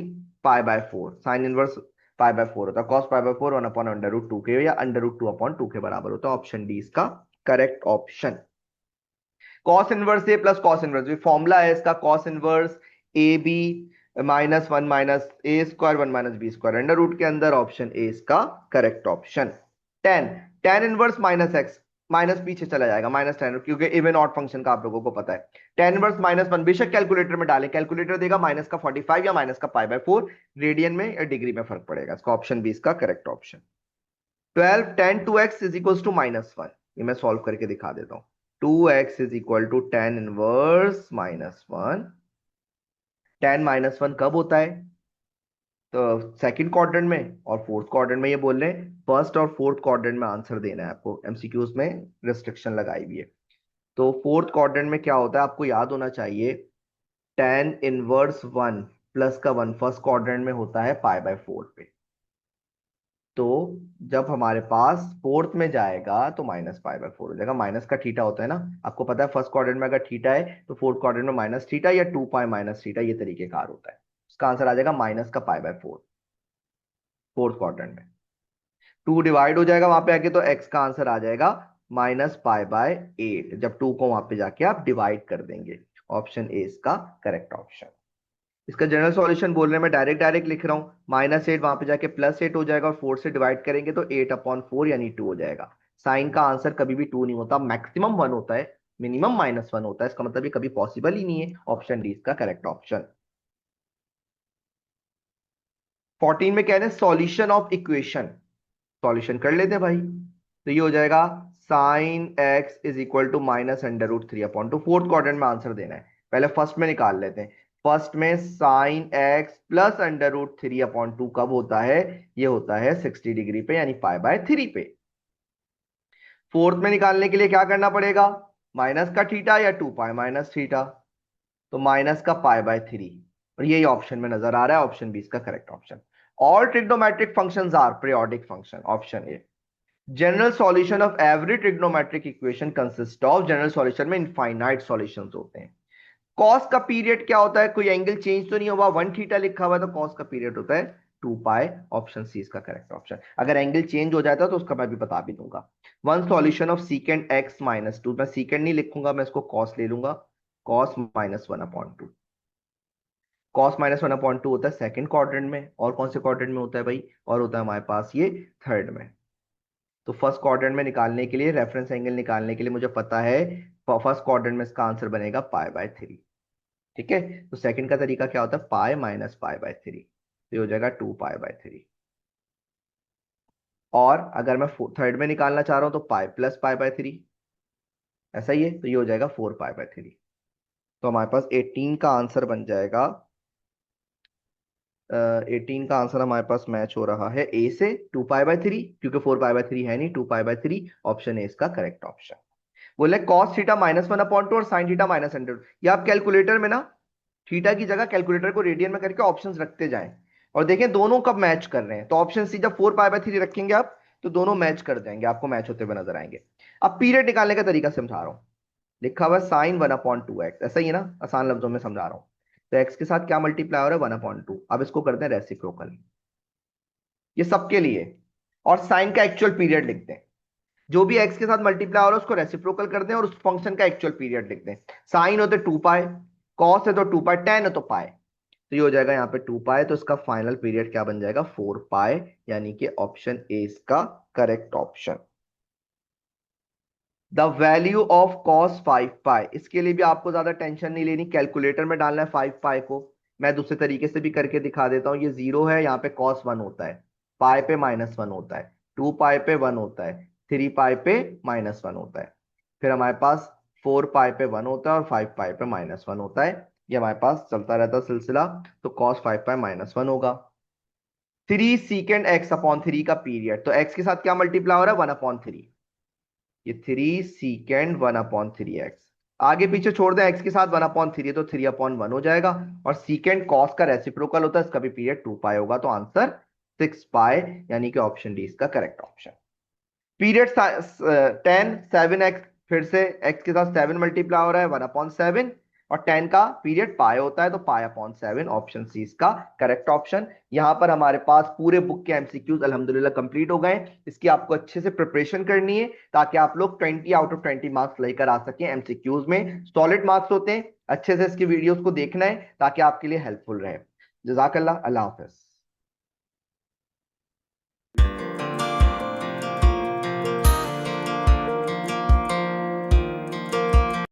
π/4, साइन इनवर्स π/4 होता है, कॉस π/4 1/√2 के या √2/2 के बराबर होता है। ऑप्शन डी इसका correct option. Cos inverse A plus cos inverse B, formula है इसका, cos inverse A B -1 minus A square 1 minus B square under root के अंदर, ऑप्शन ए इसका correct option. Tan, tan inverse minus X, minus पीछे चला जाएगा -10, क्योंकि even odd function का आप लोगों को पता है। टेन इनवर्स -1 बेशक कैलकुलेटर में डालें, कैलकुलेटर देगा माइनस का 45 या माइनस का π/4, रेडियन में या डिग्री में फर्क पड़ेगा, इसका ऑप्शन बी इसका correct option. 12 tan 2x is equal to -1, ये मैं सॉल्व करके दिखा देता हूँ। 2x is equal to tan inverse -1। tan -1 कब होता है? तो सेकंड क्वाड्रेंट में और फोर्थ क्वाड्रेंट में, ये बोल रहे हैं फर्स्ट और फोर्थ क्वाड्रेंट में आंसर देना है आपको, एमसीक्यूज में रिस्ट्रिक्शन लगाई हुई है। तो फोर्थ क्वाड्रेंट में क्या होता है आपको याद होना चाहिए, tan इनवर्स 1 प्लस का 1 फर्स्ट क्वाड्रेंट में होता है π/4 पे। तो जब हमारे पास फोर्थ में जाएगा तो -π/4 हो जाएगा, माइनस का थीटा होता है ना, आपको पता है फर्स्ट क्वाड्रेंट में अगर थीटा है तो फोर्थ क्वाड्रेंट में माइनस थीटा या 2π माइनस थीटा, ये तरीकेकार होता है। इसका आंसर आ जाएगा माइनस का π/4 फोर्थ क्वाड्रेंट में। 2 डिवाइड हो जाएगा वहां पे आके, तो एक्स का आंसर आ जाएगा -π/8, जब 2 को वहां पे जाके आप डिवाइड कर देंगे। ऑप्शन ए इसका करेक्ट ऑप्शन। इसका जनरल सॉल्यूशन बोल रहे हैं, मैं डायरेक्ट डायरेक्ट लिख रहा हूँ, -8 वहां पे जाके +8 हो जाएगा और 4 से डिवाइड करेंगे तो 8/4 यानी 2 हो जाएगा। साइन का आंसर कभी भी 2 नहीं होता, मैक्सिमम 1 होता है, मिनिमम -1 होता है, इसका मतलब ये कभी पॉसिबल ही नहीं है। ऑप्शन डी इसका करेक्ट ऑप्शन। 14 में कह रहे हैं सॉल्यूशन ऑफ इक्वेशन, सॉल्यूशन कर लेते हैं भाई। तो ये हो जाएगा sine X is equal to -√3/2, fourth quadrant में आंसर देना है, पहले फर्स्ट में निकाल लेते हैं। फर्स्ट में साइन एक्स प्लस √3/2 कब होता है? ये होता है 60 डिग्री पे यानी π/3 पे। फोर्थ में निकालने के लिए क्या करना पड़ेगा, माइनस का थीटा या 2π माइनस थीटा, तो माइनस का π/3, और यही ऑप्शन में नजर आ रहा है, ऑप्शन बी इसका correct option. All trigonometric functions are periodic function, option A. General solution of every trigonometric equation consist of, general solution में इनफाइनाइट सॉल्यूशंस होते हैं। कॉस का पीरियड क्या होता है, कोई एंगल चेंज तो नहीं हुआ, 1 थीटा लिखा हुआ है, तो कॉस का पीरियड होता है 2 पाई। ऑप्शन सी इसका करेक्ट ऑप्शन। अगर एंगल चेंज हो जाता है तो उसका मैं भी बता भी दूंगा। One solution of सीकेंड x minus two, मैं सीकेंड नहीं लिखूंगा, मैं इसको कॉस ले लूंगा, कॉस माइनस 1/2। कॉस माइनस 1/2 होता है सेकंड क्वाड्रेंट में, और कौन से क्वाड्रेंट में होता है भाई, और होता है हमारे पास ये थर्ड में। तो फर्स्ट क्वाड्रेंट में निकालने के लिए, रेफरेंस एंगल निकालने के लिए मुझे पता है फर्स्ट क्वाड्रेंट में इसका आंसर बनेगा पाई/3। ठीक है, तो सेकंड का तरीका क्या होता है, पाई माइनस पाई/3, तो ये हो जाएगा 2 पाई/3। और अगर मैं थर्ड में निकालना चाह रहा हूं तो पाई प्लस पाई/3, ऐसा ही है, तो ये हो जाएगा 4 पाई/3। तो हमारे पास 18 का आंसर बन जाएगा, 18 का आंसर हमारे पास मैच हो रहा है ए से, 2 पाई/3, क्योंकि 4 पाई/3 है नहीं, 2 पाई/3, ऑप्शन ए इसका करेक्ट ऑप्शन। बोले कॉस थीटा -1/2 और साइन थीटा -100, ये आप कैलकुलेटर में ना थीटा की जगह कैलकुलेटर को रेडियन में करके ऑप्शंस रखते जाएं, और देखें दोनों कब मैच कर रहे हैं। तो ऑप्शन सी, जब 4 पाई/3 रखेंगे आप तो दोनों मैच कर जाएंगे, आपको मैच होते हुए नजर आएंगे। अब पीरियड निकालने का तरीका समझा रहा हूं। लिखा हुआ साइन 1/2x, ऐसा ही है ना, आसान लफ्जों में समझा रहा हूं। तो एक्स के साथ क्या मल्टीप्लाई हो रहा है, 1/2। अब इसको करते हैं रेसिप्रोकल, ये सबके लिए, और साइन का एक्चुअल पीरियड लिखते हैं। जो भी एक्स के साथ मल्टीप्लाई हो रहा है उसको रेसिप्रोकल कर दें और उस फंक्शन का एक्चुअल पीरियड लिख दें। साइन होते 2 पाई, कॉस है तो 2 पाई, टेन है तो पाई, तो ये हो जाएगा यहाँ पे 2 पाई, तो इसका फाइनल पीरियड क्या बन जाएगा, 4 पाई, यानी कि ऑप्शन ए इसका correct option. The value of cos 5 पाई, इसके लिए भी आपको ज्यादा टेंशन नहीं लेनी, कैलकुलेटर में डालना है 5 पाई को। मैं दूसरे तरीके से भी करके दिखा देता हूँ, ये 0 है, यहाँ पे कॉस 1 होता है, पाई पे -1 होता है, 2 पाई पे 1 होता है, 3 पाई पे -1 होता है, फिर हमारे पास 4 पाई पे 1 होता है और 5 पाई पे -1 होता है। ये हमारे पास चलता रहता है सिलसिला। तो कॉस 5 पाई -1 होगा। 3 सीकेंड x/3 का पीरियड, तो x के साथ क्या मल्टीप्लाई हो रहा है, 1/3, ये 3 सीकेंड 1/3x। आगे पीछे छोड़ दें, x के साथ 1/3 तो 3/1 हो जाएगा। और सीकेंड कॉस का रेसिप्रोकल होता है, इसका भी पीरियड 2 पाई होगा, तो आंसर 6 पाई, यानी कि ऑप्शन डी इसका करेक्ट ऑप्शन। पीरियड 10 7x, फिर से x के साथ 7 मल्टीप्लाई हो रहा है, 1/7, और 10 का पीरियड पाई होता है, तो पाई/7, ऑप्शन सी इसका करेक्ट ऑप्शन। यहां पर हमारे पास पूरे बुक के एमसीक्यूज अल्हम्दुलिल्लाह कंप्लीट हो गए। इसकी आपको अच्छे से प्रिपरेशन करनी है ताकि आप लोग 20 आउट ऑफ 20 मार्क्स लेकर आ सकें। एमसीक्यूज में सॉलिड मार्क्स होते हैं, अच्छे से इसकी वीडियोस को देखना है ताकि आपके लिए हेल्पफुल रहे। जजाकल्लाह, अल्लाह हाफिज।